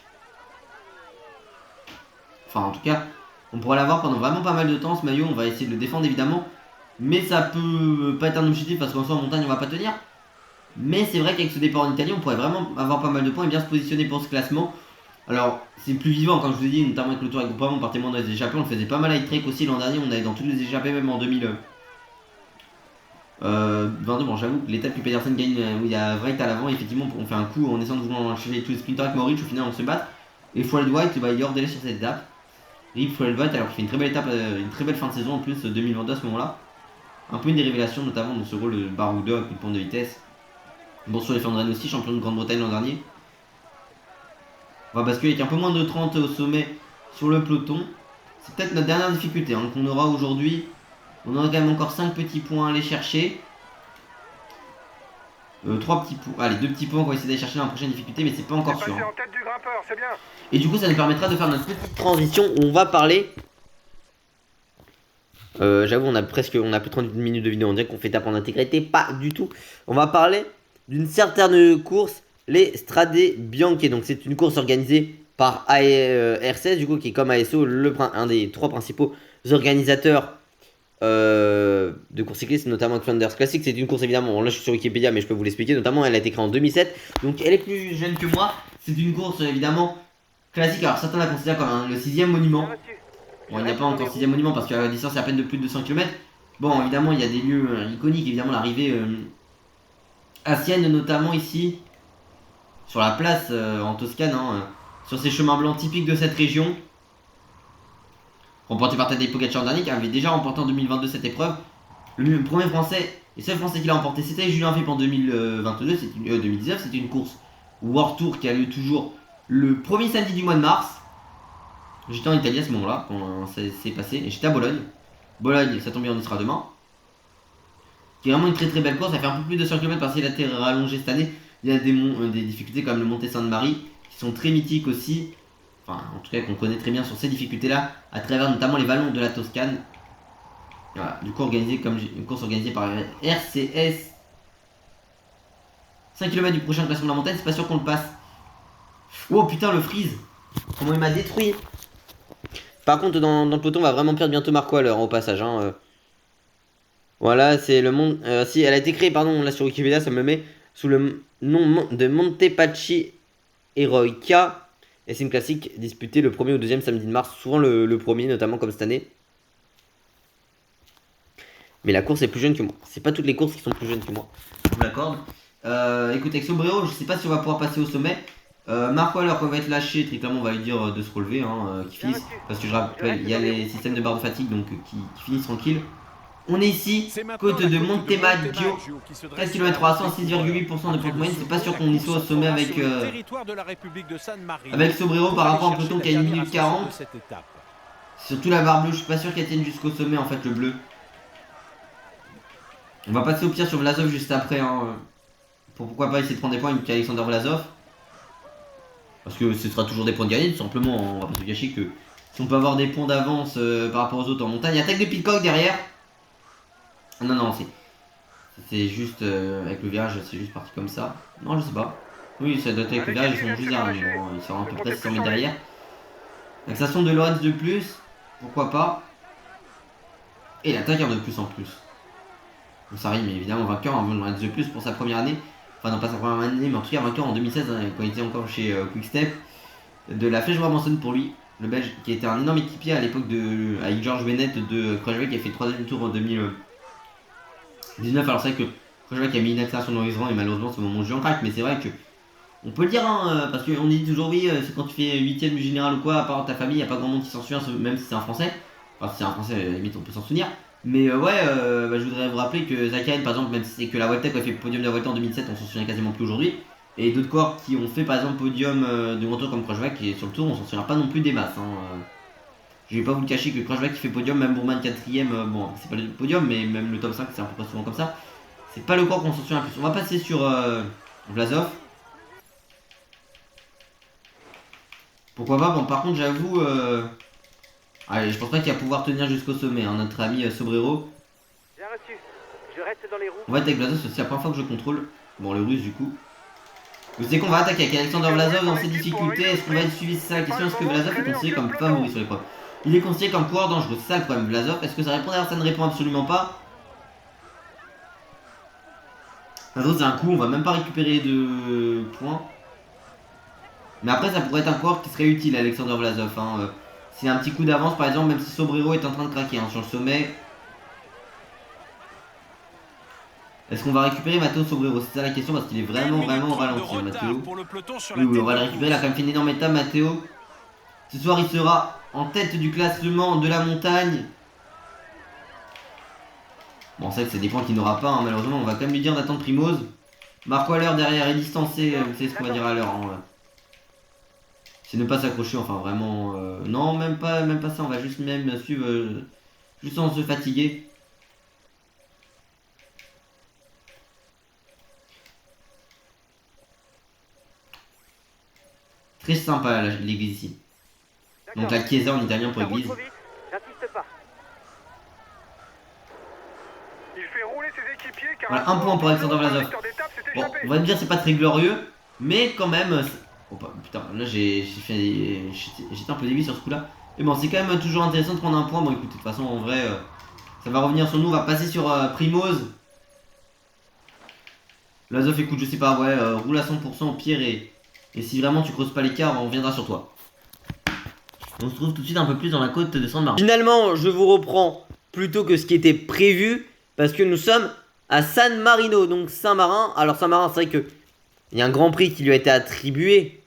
Enfin, en tout cas, on pourra l'avoir pendant vraiment pas mal de temps ce maillot. On va essayer de le défendre évidemment. Mais ça peut pas être un objectif parce qu'en soi en montagne on va pas tenir. Mais c'est vrai qu'avec ce départ en Italie, on pourrait vraiment avoir pas mal de points et bien se positionner pour ce classement. Alors, c'est plus vivant, comme je vous ai dit, notamment avec le Tour avec Groupama, on partait moins dans les échappées. On le faisait pas mal avec Trek aussi l'an dernier. On allait dans toutes les échappées, même en 2022. Bon, j'avoue que l'étape que Pedersen gagne où il y a Wright à l'avant, effectivement, on fait un coup en essayant de vouloir enchaîner tous les sprinters avec Maurice. Au final, on se bat. Et Fred White, bah, il est hors délai sur cette étape. Rip Fred White, alors qu'il fait une très belle étape, une très belle fin de saison en plus 2022 à ce moment-là. Un peu une des révélations, notamment dans ce rôle de baroudeur avec une pointe de vitesse. Bon, sur les Flandriennes aussi, champion de Grande-Bretagne l'an dernier. On va basculer avec un peu moins de 30 au sommet sur le peloton. C'est peut-être notre dernière difficulté hein, qu'on aura aujourd'hui. On aura quand même encore 5 petits points à aller chercher. 3 petits points. Allez, 2 petits points qu'on va essayer d'aller chercher dans la prochaine difficulté, mais c'est pas encore sûr. Passé en tête du grimpeur, c'est bien. Et du coup, ça nous permettra de faire notre petite transition où on va parler. J'avoue, on a plus de 38 minutes de vidéo. On dirait qu'on fait étape en intégralité. Pas du tout. On va parler d'une certaine course, les Strade Bianche. Donc, c'est une course organisée par R16, du coup, qui est comme ASO, un des 3 principaux organisateurs de course cycliste, notamment avec Flanders Classic. C'est une course évidemment, là je suis sur Wikipédia mais je peux vous l'expliquer, notamment elle a été créée en 2007, donc elle est plus jeune que moi. C'est une course évidemment classique, alors certains la considèrent comme le 6ème monument. Bon, il n'y a pas encore 6ème monument parce que la distance est à peine de plus de 200 km. Bon, évidemment il y a des lieux iconiques, évidemment l'arrivée à Sienne notamment ici, sur la place en Toscane, hein, sur ces chemins blancs typiques de cette région. Remporté par Tadej Pogacar dernier, qui avait déjà remporté en 2022 cette épreuve. Le premier français et seul français qui l'a remporté, c'était Julien Philippe en 2019. C'était une course World Tour qui a lieu toujours le premier samedi du mois de mars. J'étais en Italie à ce moment-là, quand ça s'est passé, et j'étais à Bologne. Bologne, ça tombe bien, on y sera demain. Qui est vraiment une très très belle course, ça fait un peu plus de 100 km parce qu'il a été rallongé cette année. Il y a des difficultés comme le Monte Sainte-Marie, qui sont très mythiques aussi. Enfin, en tout cas qu'on connaît très bien sur ces difficultés-là, à travers notamment les vallons de la Toscane. Voilà, du coup organisé comme une course organisée par RCS. 5 km du prochain classement de la montagne, c'est pas sûr qu'on le passe. Oh putain le freeze. Comment il m'a détruit. Par contre dans le peloton on va vraiment perdre bientôt Marco à l'heure au passage hein. Voilà c'est le monde. Si elle a été créée pardon là sur Wikipédia ça me met sous le nom de Montepaschi Eroica. Et c'est une classique disputée le 1er ou 2e samedi de mars, souvent le premier, notamment comme cette année. Mais la course est plus jeune que moi. C'est pas toutes les courses qui sont plus jeunes que moi, je vous l'accorde. Écoutez, avec Sobrero, je sais pas si on va pouvoir passer au sommet. Marco, alors qu'on va être lâché, très clairement, on va lui dire de se relever, qui finisse. Parce que je rappelle, il y a les systèmes de barre de fatigue donc qui finissent tranquille. On est ici, côte de Montemaggio, 13 km 300, 6,8% de pente moyenne. C'est pas sûr qu'on y soit au sommet avec Sobrero par rapport à un peloton qui a 1 minute 40. Surtout la barre bleue, je suis pas sûr qu'elle tienne jusqu'au sommet en fait, le bleu. On va passer au pire sur Vlasov juste après. Hein, pourquoi pas essayer de prendre des points avec Alexander Vlasov. Parce que ce sera toujours des points de gagner, tout simplement. On va pas se cacher que si on peut avoir des points d'avance par rapport aux autres en montagne. Attaque de Pitcock derrière. Non, c'est juste avec le virage, c'est juste parti comme ça. Non, je sais pas. Oui, ça doit être avec le virage, ils sont juste derrière. Mais bon, ils seront à peu près 600 mètres derrière. L'accession de Lorenz de plus, pourquoi pas. Et l'attaqueur de plus en plus. Bon, ça rime, mais évidemment, vainqueur en Lorenz de plus pour sa première année. Enfin, non, pas sa première année, mais en tout cas, vainqueur en 2016, hein, quand il était encore chez Quickstep. De la Flèche Brabanson pour lui, le Belge, qui était un énorme équipier à l'époque avec Georges Bennett de Kruijswijk, qui a fait 3ème tour en 2019. Alors, c'est vrai que Kruijswijk a mis une accélération dans les rangs et malheureusement, c'est au moment où je craque, mais c'est vrai que. On peut le dire, hein, parce qu'on dit toujours oui, c'est quand tu fais 8ème du général ou quoi, à part ta famille, il n'y a pas grand monde qui s'en souvient, même si c'est un français. Enfin, si c'est un français, limite on peut s'en souvenir. Mais je voudrais vous rappeler que Zakarin, par exemple, même si c'est que la Vuelta, qui a fait le podium de la Vuelta en 2007, on s'en souvient quasiment plus aujourd'hui. Et d'autres corps qui ont fait par exemple podium de grand tour comme Kruijswijk, qui est sur le tour, on s'en souvient pas non plus des masses. Hein. Je vais pas vous le cacher que Kruijswijk qui fait podium, même Bourman 4ème, bon, c'est pas le podium, mais même le top 5, c'est un peu souvent comme ça. C'est pas le corps qu'on s'en souvient plus. On va passer sur Vlasov. Pourquoi pas, bon par contre j'avoue Allez, je pense pas qu'il va pouvoir tenir jusqu'au sommet, hein, notre ami Sobrero. Bien reçu. Je reste dans les roues. On va être avec Vlasov, c'est la première fois que je contrôle. Bon, le russe du coup. Vous savez qu'on va attaquer avec Alexander Vlasov dans ses difficultés. Est-ce qu'on va être suivi? C'est ça la question. Est-ce que Vlasov est considéré comme favori sur l'épreuve? Il est considéré comme coureur dangereux, c'est ça le problème. Vlasov, est-ce que ça répond? D'ailleurs, ça ne répond absolument pas. Vlasov, c'est un coup, on va même pas récupérer de points. Mais après, ça pourrait être un coureur qui serait utile, Alexander Vlasov. Hein. S'il y a un petit coup d'avance, par exemple, même si Sobrero est en train de craquer hein, sur le sommet. Est-ce qu'on va récupérer Matteo Sobrero? C'est ça la question parce qu'il est vraiment au ralenti, hein, Matteo. Oui, on va le récupérer. Il a quand même fait une énorme étape, Matteo. Ce soir, il sera en tête du classement de la montagne. Bon, on sait que c'est des points qu'il n'aura pas, hein, malheureusement. On va quand même lui dire d'attendre Primoz. Marco à l'heure derrière est distancé. Vous savez ce qu'on va dire à l'heure. Hein, c'est ne pas s'accrocher, enfin vraiment. Non, même pas ça. On va juste même suivre, juste sans se fatiguer. Très sympa l'église ici. Donc la chiesa en italien pour église. J'insiste pas. Il fait rouler ses équipiers car Voilà, un point pour Alexander Vlasov. Bon, on va dire c'est pas très glorieux, mais quand même. Oh putain, là j'étais un peu dévié sur ce coup-là. Mais bon, c'est quand même toujours intéressant de prendre un point. Bon, écoutez, de toute façon, en vrai, ça va revenir sur nous. On va passer sur Primoz. Vlasov, écoute, je sais pas, ouais, roule à 100% au pire et si vraiment tu creuses pas l'écart, on reviendra sur toi. On se trouve tout de suite un peu plus dans la côte de San Marino. Finalement, je vous reprends plutôt que ce qui était prévu parce que nous sommes à San Marino, donc Saint-Marin. Alors Saint-Marin, c'est vrai que il y a un grand prix qui lui a été attribué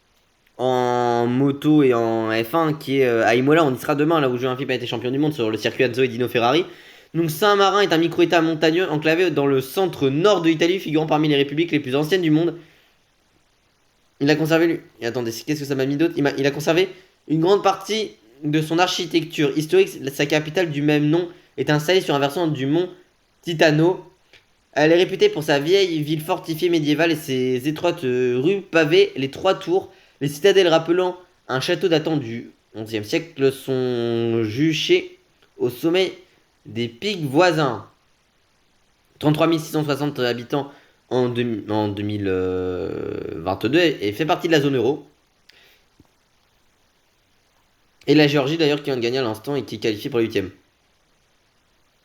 en moto et en F1 qui est à Imola. On y sera demain, là où Julien Philippe a été champion du monde sur le circuit Enzo et Dino Ferrari. Donc Saint-Marin est un micro-état montagneux enclavé dans le centre nord de l'Italie, figurant parmi les républiques les plus anciennes du monde. Il a conservé, attendez, qu'est-ce que ça m'a mis d'autre? Il a conservé une grande partie de son architecture historique. Sa capitale du même nom est installée sur un versant du mont Titano. Elle est réputée pour sa vieille ville fortifiée médiévale et ses étroites rues pavées, les trois tours. Les citadelles rappelant un château datant du XIe siècle sont juchées au sommet des pics voisins. 33 660 habitants en 2022 et fait partie de la zone euro. Et la Géorgie d'ailleurs qui vient de gagner à l'instant et qui est qualifiée pour le 8ème.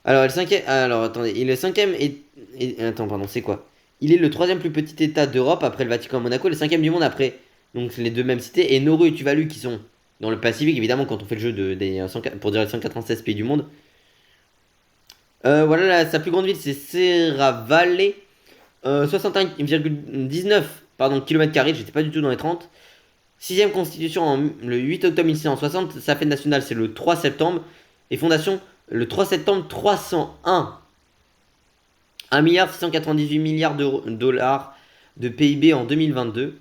Alors, le 5ème. Alors, attendez. Il est le 5ème attends, pardon, c'est quoi? Il est le 3ème plus petit état d'Europe après le Vatican et Monaco. Le 5ème du monde après donc les deux mêmes cités. Et Nauru et Tuvalu qui sont dans le Pacifique, évidemment, quand on fait le jeu pour dire les 196 pays du monde. Voilà, sa plus grande ville c'est Serravalle. 61,19 km², j'étais pas du tout dans les 30. 6ème constitution le 8 octobre 1660. Sa fête nationale c'est le 3 septembre. Et fondation le 3 septembre 301. 1,698 milliard de dollars de PIB en 2022.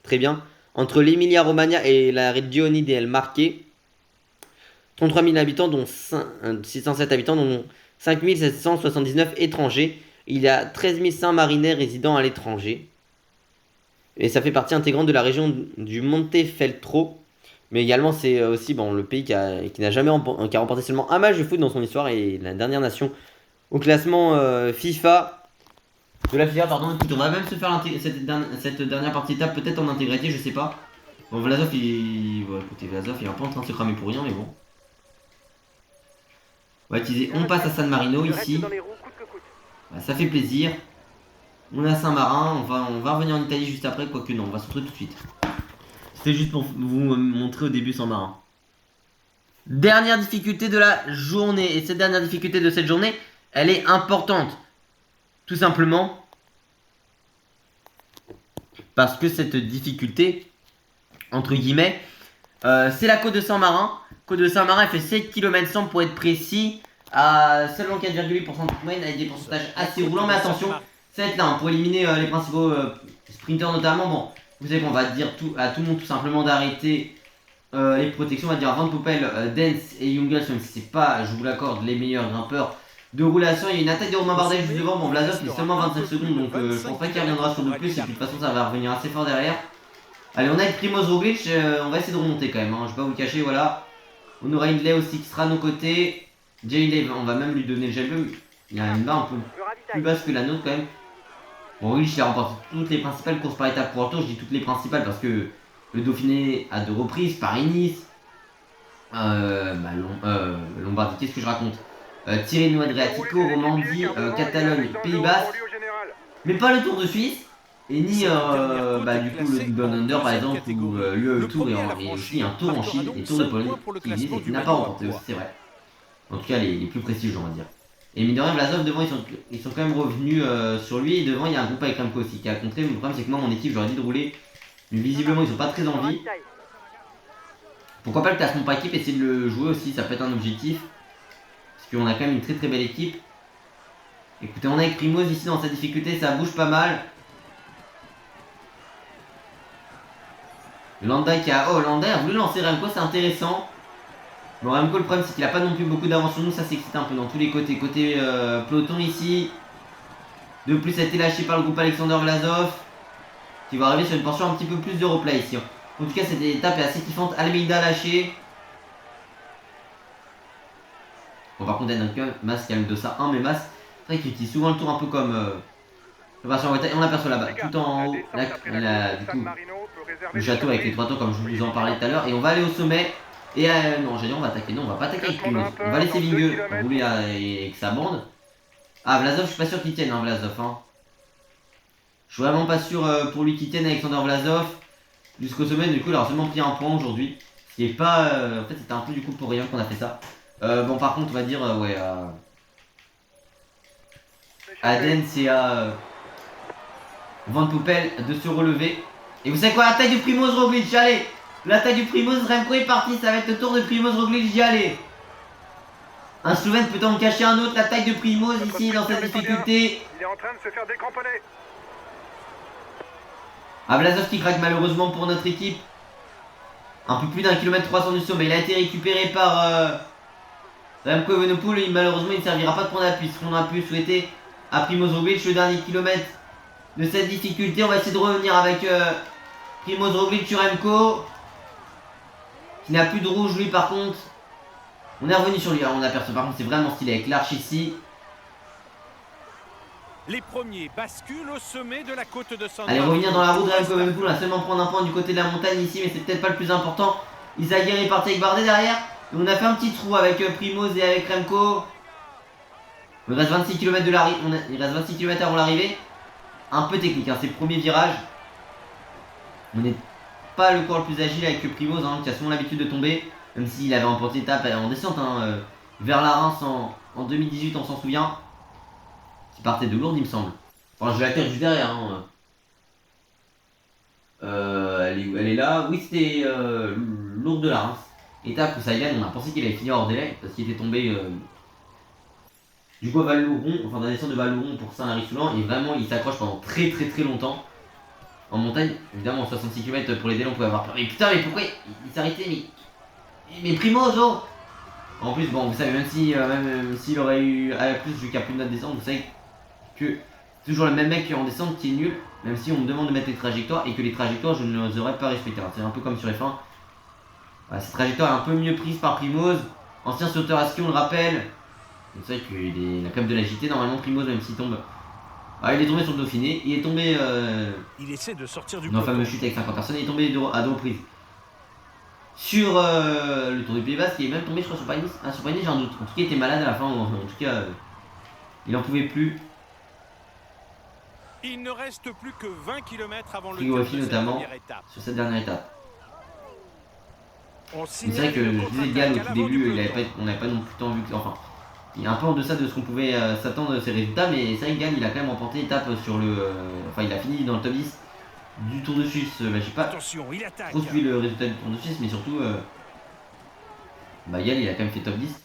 Très bien. Entre l'Emilia Romagna et la Regione del Marche. 33 000 habitants, dont 607 habitants, dont 5 779 étrangers. Il y a 13 500 marinais résidant à l'étranger. Et ça fait partie intégrante de la région du Montefeltro. Mais également, c'est aussi le pays qui n'a jamais qui a remporté seulement un match de foot dans son histoire et la dernière nation au classement FIFA. De la FIFA, pardon. Écoute, on va même se faire cette dernière partie d'étape, peut-être en intégralité, je sais pas. Bon, Vlasov, écoutez, Vlasov, il est un peu en train de se cramer pour rien, mais bon. On va utiliser, on passe à San Marino ici. Bah, ça fait plaisir. On est à Saint-Marin, on va revenir en Italie juste après, quoique non, on va se retrouver tout de suite. C'était juste pour vous montrer au début Saint-Marin. Dernière difficulté de la journée, et cette dernière difficulté de cette journée, elle est importante. Tout simplement parce que cette difficulté, entre guillemets, c'est la côte de Saint-Marin. Côte de Saint-Marin, elle fait 7 km 100 pour être précis, à seulement 4,8% de moyenne avec des pourcentages assez roulants. Mais attention, ça va être là hein, pour éliminer les principaux sprinters notamment. Bon, vous savez qu'on va dire à tout le monde tout simplement d'arrêter les protections. On va dire Van Poppel, Dance et Jungels, même si c'est pas, je vous l'accorde, les meilleurs grimpeurs de roulation. Il y a une attaque de Romain Bardet juste devant. Bon, Vlasov il est seulement 25 secondes, donc je pense pas qu'il reviendra sur de plus. Et puis de toute façon, ça va revenir assez fort derrière. Allez, on a avec Primoz Roglic, on va essayer de remonter quand même. Hein, je vais pas vous cacher, voilà. On aura Hindley aussi qui sera à nos côtés. J-Lev, on va même lui donner le gel bleu. Il y a une barre un peu Je plus ravitaille. basse que la nôtre quand même. Bon, Roglic il a remporté toutes les principales courses par étapes pour Tour. Je dis toutes les principales parce que le Dauphiné à 2 reprises, Paris-Nice, Lombardie, qu'est-ce que je raconte, Tirreno Adriatico, Romandie, Catalogne, Pays Basque, mais pas le Tour de Suisse. Et ni Cette dernière côte est du coup classée le Down en Under par deuxième exemple ou catégorie. le Le Tour premier à la et aussi franchir un Tour en marquera Chine donc et Tour de 5 Pologne points pour le qui existe classement et qui du n'a pas maillot à remporté pois. aussi, c'est vrai. En tout cas les plus prestigieux on va dire. Et mine de rien Vlasov devant ils sont quand même revenus sur lui et devant il y a un groupe avec Remco aussi qui a contré. Mais le problème c'est que moi mon équipe j'aurais dit de rouler mais visiblement ils ont pas très Je envie. ravitaille. Pourquoi pas le classement par équipe, essayer de le jouer aussi, ça peut être un objectif. Parce qu'on a quand même une très très belle équipe. Écoutez, on est avec Primoz ici dans sa difficulté, ça bouge pas mal. Landa qui a... Oh, Landa a voulu lancer Remco, c'est intéressant. Bon, Remco, le problème c'est qu'il a pas non plus beaucoup d'avance sur nous, ça s'excite un peu dans tous les côtés. Côté peloton ici. De plus, ça a été lâché par le groupe Alexander Vlasov. Qui va arriver sur une portion un petit peu plus de replay ici. En tout cas, cette étape est assez kiffante. Almeida lâché. Bon, par contre, Mas calme de ça 1, mais Mas, c'est vrai qu'il utilise souvent le tour un peu comme. On l'aperçoit là-bas, tout en haut. Là, du coup, le château avec les 3 tours, comme je vous en parlais tout à l'heure. Et on va aller au sommet. Et non, j'ai dit on va attaquer. Non, on va pas attaquer avec Primoz. On va laisser Vingueux rouler avec sa bande. Ah, Vlasov, je suis pas sûr qu'il tienne, hein, Vlasov. Hein. Je suis vraiment pas sûr pour lui qu'il tienne Alexander Vlasov. Jusqu'au sommet, du coup, il a seulement pris un point aujourd'hui. Ce qui est pas. En fait, c'était un peu du coup pour rien qu'on a fait ça. Bon, par contre, on va dire, ouais, à Dens et à Van Poppel de se relever. Et vous savez quoi, l'attaque du Primoz Roglic, j'y allais. L'attaque du Primoz, Remco est parti, ça va être le tour de Primoz Roglic, j'y allais. Un Slovène peut en cacher un autre, l'attaque de Primoz ici dans cette difficulté. Il est en train de se faire décramponner. Ah, Vlasov qui craque malheureusement pour notre équipe. Un peu plus d'1 km 300 du sommet, il a été récupéré par Remco Evenepoel et malheureusement il ne servira pas de point d'appui. Ce qu'on a pu souhaiter à Primoz Roglic, le dernier kilomètre de cette difficulté. On va essayer de revenir avec Primoz Roglic sur Remco. Qui n'a plus de rouge lui par contre. On est revenu sur lui, on aperçoit par contre c'est vraiment stylé avec l'arche ici. Les premiers basculent au sommet de la côte de San Allez, revenir dans la route de Remco Evenepoel, on va seulement prendre un point du côté de la montagne ici, mais c'est peut-être pas le plus important. Izagirre est parti avec Bardet derrière. Et on a fait un petit trou avec Primoz et avec Remco. Il reste 26 km de l'arrivée. Il reste 26 km avant l'arrivée. Un peu technique, hein, c'est le premier virage. On n'est pas le coureur le plus agile avec Primoz, hein, qui a souvent l'habitude de tomber. Même s'il avait remporté l'étape en descente hein, vers la Reims en 2018, on s'en souvient. Qui partait de Lourdes, il me semble. Enfin, je l'atterre juste derrière. Hein. Elle est là. Oui, c'était Lourdes de la Reims. Étape où Sagan, on a pensé qu'il allait finir hors délai parce qu'il était tombé du coup à Val-Louron, enfin dans la descente de Val-Louron pour Saint-Lary-Soulan et vraiment il s'accroche pendant très longtemps en montagne. Évidemment en 66 km pour les délais on pouvait avoir peur. Mais putain mais pourquoi il s'est arrêté mais Primoz oh. En plus bon vous savez même si même s'il aurait eu à la plus vu qu'il n'y a plus de note descente vous savez que c'est toujours le même mec en descente qui est nul même si on me demande de mettre les trajectoires et que les trajectoires je ne les aurais pas respectées. C'est un peu comme sur F1. Voilà, cette trajectoire est un peu mieux prise par Primoz, ancien sauteur à ski on le rappelle. C'est vrai qu'il a quand même de l'agilité normalement Primoz même s'il tombe. Ah il est tombé sur le Dauphiné, il est tombé Il essaie de sortir du dans la peloton. fameuse chute avec 50 personnes, il est tombé à deux reprises. Sur le Tour du Pays Basque, il est même tombé je crois sur Paris-Nice. Ah sur Paris-Nice j'ai un doute, en tout cas il était malade à la fin, en tout cas il en pouvait plus. Il ne reste plus que 20 km avant le Frigo terme Offi de cette notamment première étape. sur cette dernière étape. On C'est vrai que je disais Gall au tout début, on n'avait pas non plus tant vu que. Enfin, il est un peu en deçà de ce qu'on pouvait s'attendre de ses résultats, mais c'est vrai que Gall il a quand même remporté l'étape sur le. Enfin, il a fini dans le top 10 du Tour de Suisse. J'ai pas Attention, il attaque. trop suivi le résultat du Tour de Suisse, mais surtout. Gall il a quand même fait top 10.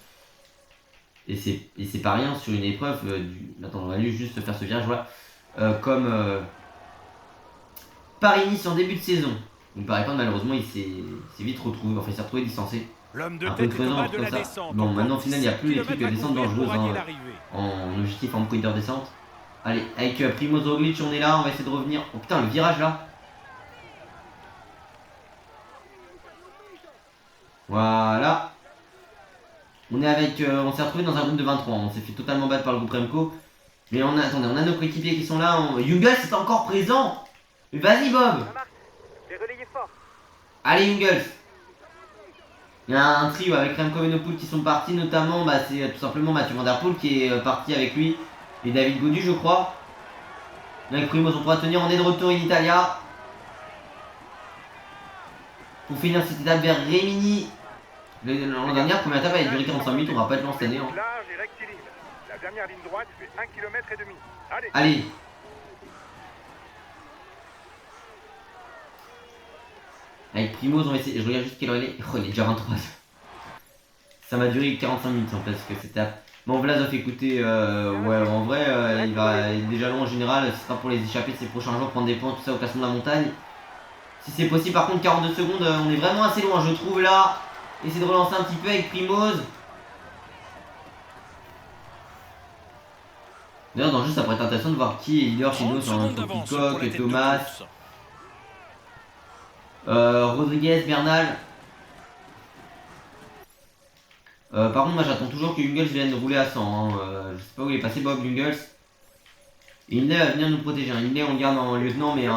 Et c'est pas rien sur une épreuve Attends, on va juste faire ce virage, voilà. Comme Paris-Nice en début de saison. Il me paraît pas malheureusement il s'est vite retrouvé, enfin il s'est retrouvé distancé. L'homme de Un peu tête est au creusant bas de comme la ça. descente. Bon Encore maintenant au final il n'y a plus les 17 trucs de kilomètres à descente couvrir dangereuses pour rallier hein, l'arrivée. en objectif en pointer descente. Allez, avec Primoz Roglic on est là, on va essayer de revenir. Oh putain le virage là. Voilà. On est avec, on s'est retrouvé dans un groupe de 23. On s'est fait totalement battre par le groupe Remco. Mais attendez, on a nos coéquipiers qui sont là. Jungles est encore présent. Mais vas-y Bob. Ça marche. J'ai relayé fort. Allez Jungles. Il y a un trio avec Remco Evenepoel qui sont partis, notamment c'est tout simplement Mathieu Van Der Poel qui est parti avec lui et David Gaudu je crois. Avec Primoz on pourra tenir, on est de retour in Italia. Pour finir cette étape vers Rimini. L'an dernier, première étape elle a duré 45 minutes, on va pas être lancé cette année. Hein. Large et rectiligne. La dernière ligne droite fait 1,5 km. Allez. Allez. Avec Primoz on va essayer, je regarde juste quelle heure il est. Oh il est déjà 23. Ça m'a duré 45 minutes en fait que cette étape. Bon Vlasov écoutez, ouais en vrai il est déjà long en général, ce sera pour les échapper de ces prochains jours, prendre des points, tout ça au classement de la montagne. Si c'est possible par contre 42 secondes, on est vraiment assez loin je trouve là. Essayer de relancer un petit peu avec Primoz. D'ailleurs dans le jeu ça pourrait être intéressant de voir qui est leader chez nous, entre Pitcock, Thomas, Rodriguez, Bernal. Par contre moi j'attends toujours que Jungles vienne rouler à 100 hein. Je sais pas où il est passé Bob Jungles. Hindley va venir nous protéger, Hindley on le garde en lieutenant mais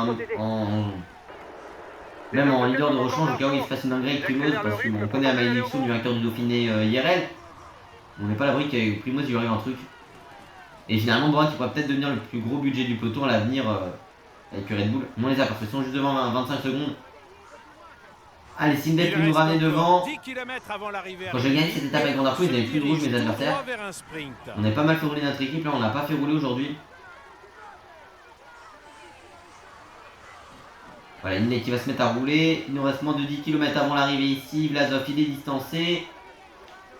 même en leader de rechange au cas où il se passe une dinguerie avec Primoz parce qu'on connaît Amaï Lipsou du vainqueur du Dauphiné IRL. On n'est pas à l'abri qu'avec Primoz il y aurait un truc. Et finalement Bora qui pourrait peut-être devenir le plus gros budget du peloton à l'avenir avec Red Bull. On les a parce qu'ils sont juste devant 25 secondes. Allez, Sindel peut nous ramener devant. Quand j'ai gagné cette étape avec Van Der Poel, ils n'avaient plus de rouge mes adversaires. On a pas mal fait rouler notre équipe, là on n'a pas fait rouler aujourd'hui. Voilà, Hindley qui va se mettre à rouler. Il nous reste moins de 10 km avant l'arrivée ici. Vlasov il est distancé.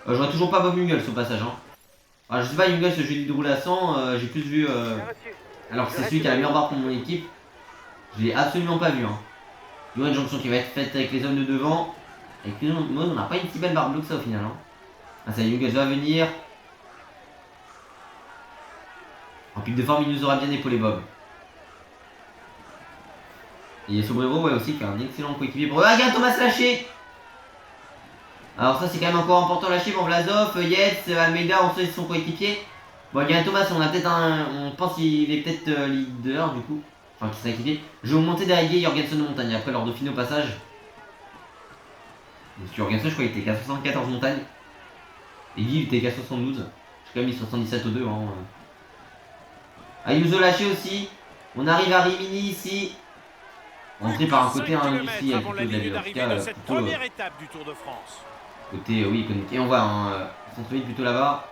Je vois toujours pas Bob Jungels au passage. Hein. Alors, je sais pas, Jungels, je lui ai dit de rouler à 100. J'ai plus vu. Alors que c'est celui qui a la meilleure barre pour mon équipe. Je l'ai absolument pas vu. Hein. Il y aura une jonction qui va être faite avec les hommes de devant. Avec les hommes, on n'a pas une si belle barre bleue que ça au final. Hein. Ah, ça y est, Jungels va venir. En pic de forme, il nous aura bien épaulé Bob. Et Sobrero, ouais, aussi, qui a un excellent coéquipier pour eux. Ah, il y a Thomas lâché. Alors, ça, c'est quand même encore important lâché. Bon, Vlasov, Yates, Almeida, on sait son coéquipier. Bon, il y a Thomas, on a peut-être on pense qu'il est peut-être leader du coup. Enfin, qui s'est équipé. Je vais monter derrière Jorgensen de montagne après leur Dauphiné au passage. Parce que Jorgensen, je crois qu'il était qu'à 74 montagnes. Et Guy, il était qu'à 72. J'ai quand même mis 77 au 2. Hein. Ayuso lâché aussi. On arrive à Rimini ici. Entré par un côté ici avec plutôt d'ailleurs. En tout cas, première étape du Tour de France. Côté oui économique. Et on voit un centre-ville plutôt là-bas.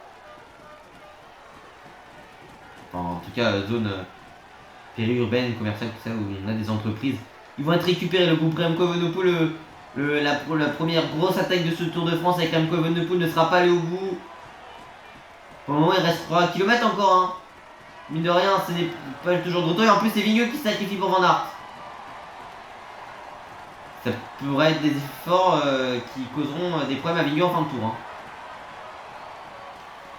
Enfin, en tout cas zone périurbaine, commerciale, tout ça où on a des entreprises. Ils vont être récupérés. Le groupe Remco Evenepoel, la première grosse attaque de ce Tour de France avec Remco Evenepoel ne sera pas allé au bout. Pour le moment il reste 3 km encore. Hein. Mine de rien, ce n'est pas toujours de retour. Et en plus c'est Vigneux qui se sacrifie pour Van Aert. Ça pourrait être des efforts qui causeront des problèmes à Vigneux en fin de tour. Hein.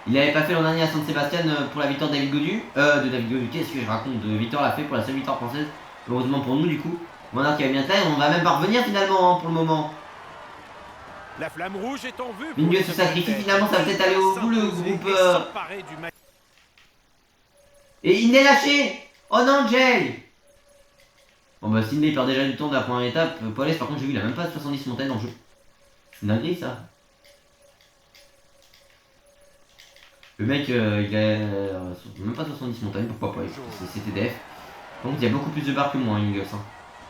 Il n'avait pas fait l'an dernier à San Sébastien pour la victoire de David Gaudu. Qu'est-ce que je raconte? De Victor l'a fait pour la seule victoire française. Heureusement pour nous du coup. Van Aert qui avait bien taille, on va même pas revenir finalement hein, pour le moment. La flamme rouge est en vue. Vigneux se sacrifie finalement, ça va peut-être aller au bout le groupe. Et il n'est lâché. Oh non Jay. Bon bah Sydney perd déjà du temps de la première étape. Paulès par contre j'ai vu il a même pas 70 montagnes dans le jeu. C'est une dinguerie ça. Le mec il a même pas 70 montagnes, pourquoi pas, c'est TDF. Par contre il y a beaucoup plus de barres que moi Jungles. Hein.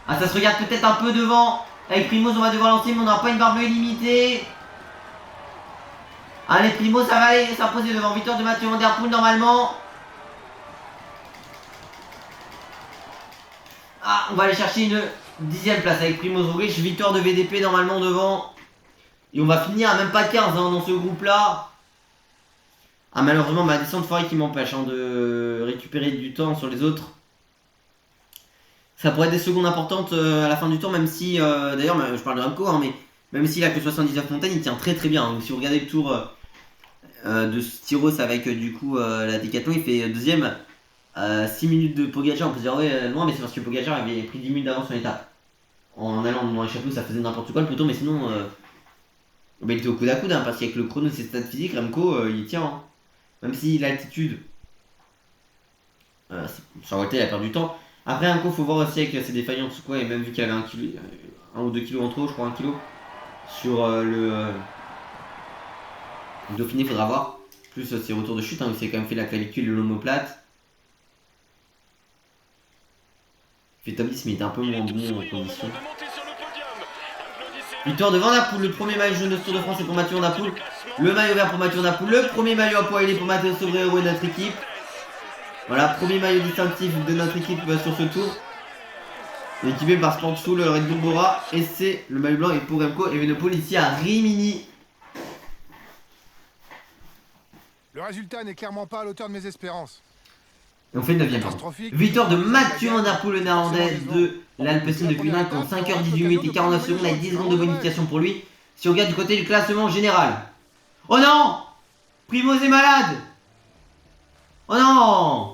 Ah ça se regarde peut-être un peu devant. Avec Primoz on va devoir lancer mais on n'aura pas une barre bleue illimitée. Allez Primoz ça va aller s'imposer devant victoire de Mathieu Van Der Poel normalement. Ah, on va aller chercher une 10ème place avec Primoz Roglic, victoire de VDP normalement devant. Et on va finir à même pas 15 hein, dans ce groupe là. Ah malheureusement ma descente forêt qui m'empêche hein, de récupérer du temps sur les autres. Ça pourrait être des secondes importantes à la fin du tour même si, d'ailleurs je parle de Remco hein, mais même s'il a que 79 montagnes il tient très très bien. Hein. Donc si vous regardez le tour de Styros avec du coup la Décathlon il fait deuxième. 6 minutes de Pogacar, on peut se dire ouais loin mais c'est parce que Pogacar avait pris 10 minutes d'avance sur l'étape. En allant dans les chapeaux ça faisait n'importe quoi le peloton mais sinon Bah, il était au coude à coude, hein, parce qu'avec le chrono et ses stats physiques, Remco, il tient. Hein. Même si l'altitude, sur Volta, il a perdu du temps. Après, Remco, faut voir aussi avec ses défaillances ou quoi, et même vu qu'il avait 1 ou 2 kilos en trop, je crois 1 kilo, sur le Dauphiné, faudra voir. Plus ses retours de chute, hein, il s'est quand même fait la clavicule et l'omoplate. Il fait top 10, mais il était un peu moins bon en condition. Victoire de Van Der Poel, le premier maillot jaune de ce Tour de France est pour Mathieu Van Der Poel. Le maillot vert pour Mathieu Van Der Poel. Le premier maillot à poids il est pour Matteo Sobrero et notre équipe. Voilà, premier maillot distinctif de notre équipe sur ce tour. Équipé par Sportful, le Red Bull Bora. Et c'est le maillot blanc est pour Remco Evenepoel ici à Rimini. Le résultat n'est clairement pas à l'auteur de mes espérances. Et on fait le 9ème. Victoire de Mathieu Van Der Poel, le néerlandais de l'Alpecin de Kuninck en 5h18 minutes et 49 secondes avec 10 secondes de bonification pour lui. Si on regarde du côté du classement général. Oh non! Primoz est malade! Oh non!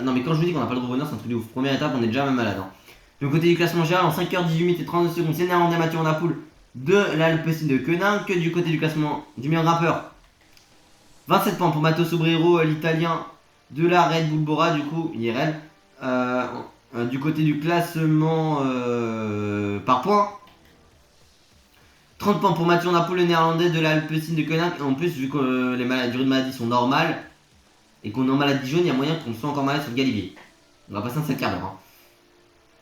Non mais quand je vous dis qu'on n'a pas le droit de revenir, c'est un truc de ouf. Première étape, on est déjà même malade. Hein. Du côté du classement général, en 5h18 minutes et 32 secondes, c'est le néerlandais Mathieu Van Der Poel de l'Alpecin de Kuninck. Que du côté du classement du meilleur grimpeur, 27 points pour Matteo Sobrero, l'italien de la Red Bull Bora, du coup, IRL. Du côté du classement par points, 30 points pour Mathieu Van Der Poel, le néerlandais de l'Alpecin de Kuninck. Et en plus, vu que les durées de maladie sont normales et qu'on est en maladie jaune, il y a moyen qu'on soit encore malade sur le Galibier. On va passer un 7 quarts d'heure. Hein.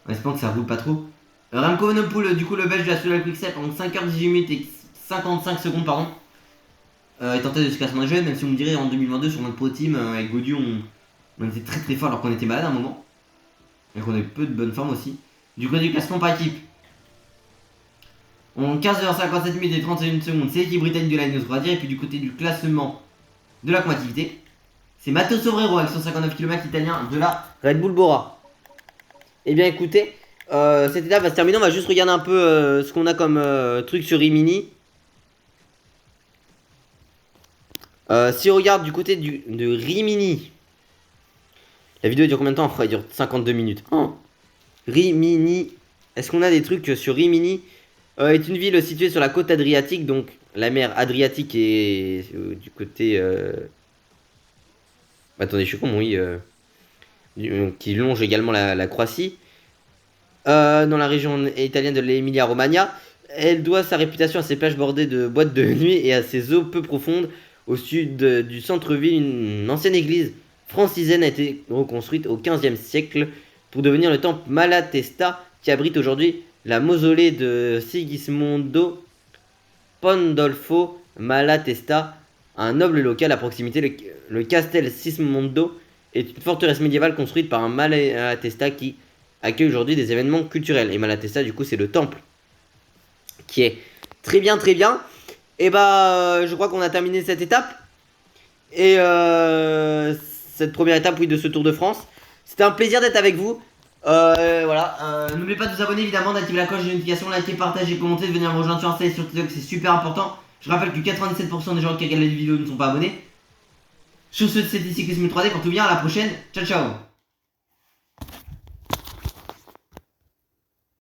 En espérant que ça roule pas trop. Remco Evenepoel, du coup, le belge de la Soudal Quickstep, en 5h18 minutes et 55 secondes, pardon. Est en tête de ce classement jeune, même si on me dirait en 2022 sur notre pro team avec Gaudu, on était très très fort alors qu'on était malade à un moment. Et qu'on avait peu de bonne forme aussi. Du côté du classement par équipe, en 15h57 minutes et 31 secondes, c'est l'équipe britannique de la Ineos, on va dire. Et puis du côté du classement de la combativité, c'est Matteo Sobrero avec 159 km italien de la Red Bull Bora. Et bien écoutez, cette étape va se terminer. On va juste regarder un peu ce qu'on a comme truc sur Rimini. Si on regarde du côté de Rimini, la vidéo dure combien de temps? Elle dure 52 minutes. Oh. Rimini, est-ce qu'on a des trucs sur Rimini? Est une ville située sur la côte adriatique, donc la mer Adriatique est du côté... Attendez, je suis con, oui. Qui longe également la Croatie. Dans la région italienne de l'Emilia Romagna. Elle doit sa réputation à ses plages bordées de boîtes de nuit et à ses eaux peu profondes. Au sud du centre-ville, une ancienne église francisaine a été reconstruite au XVe siècle pour devenir le temple Malatesta qui abrite aujourd'hui la mausolée de Sigismondo Pandolfo Malatesta, un noble local à proximité. Le Castel Sismondo est une forteresse médiévale construite par un Malatesta qui accueille aujourd'hui des événements culturels. Et Malatesta, du coup, c'est le temple qui est très bien, très bien. Et bah, je crois qu'on a terminé cette étape. Et cette première étape, oui, de ce Tour de France. C'était un plaisir d'être avec vous. Voilà. N'oubliez pas de vous abonner, évidemment, d'activer la cloche de notification, liker, partager, commenter, de venir me rejoindre sur Insta et sur TikTok, c'est super important. Je rappelle que 97% des gens qui regardent les vidéos ne sont pas abonnés. Sur ce, c'est ici que c'est 3D. Pour tout bien, à la prochaine. Ciao, ciao.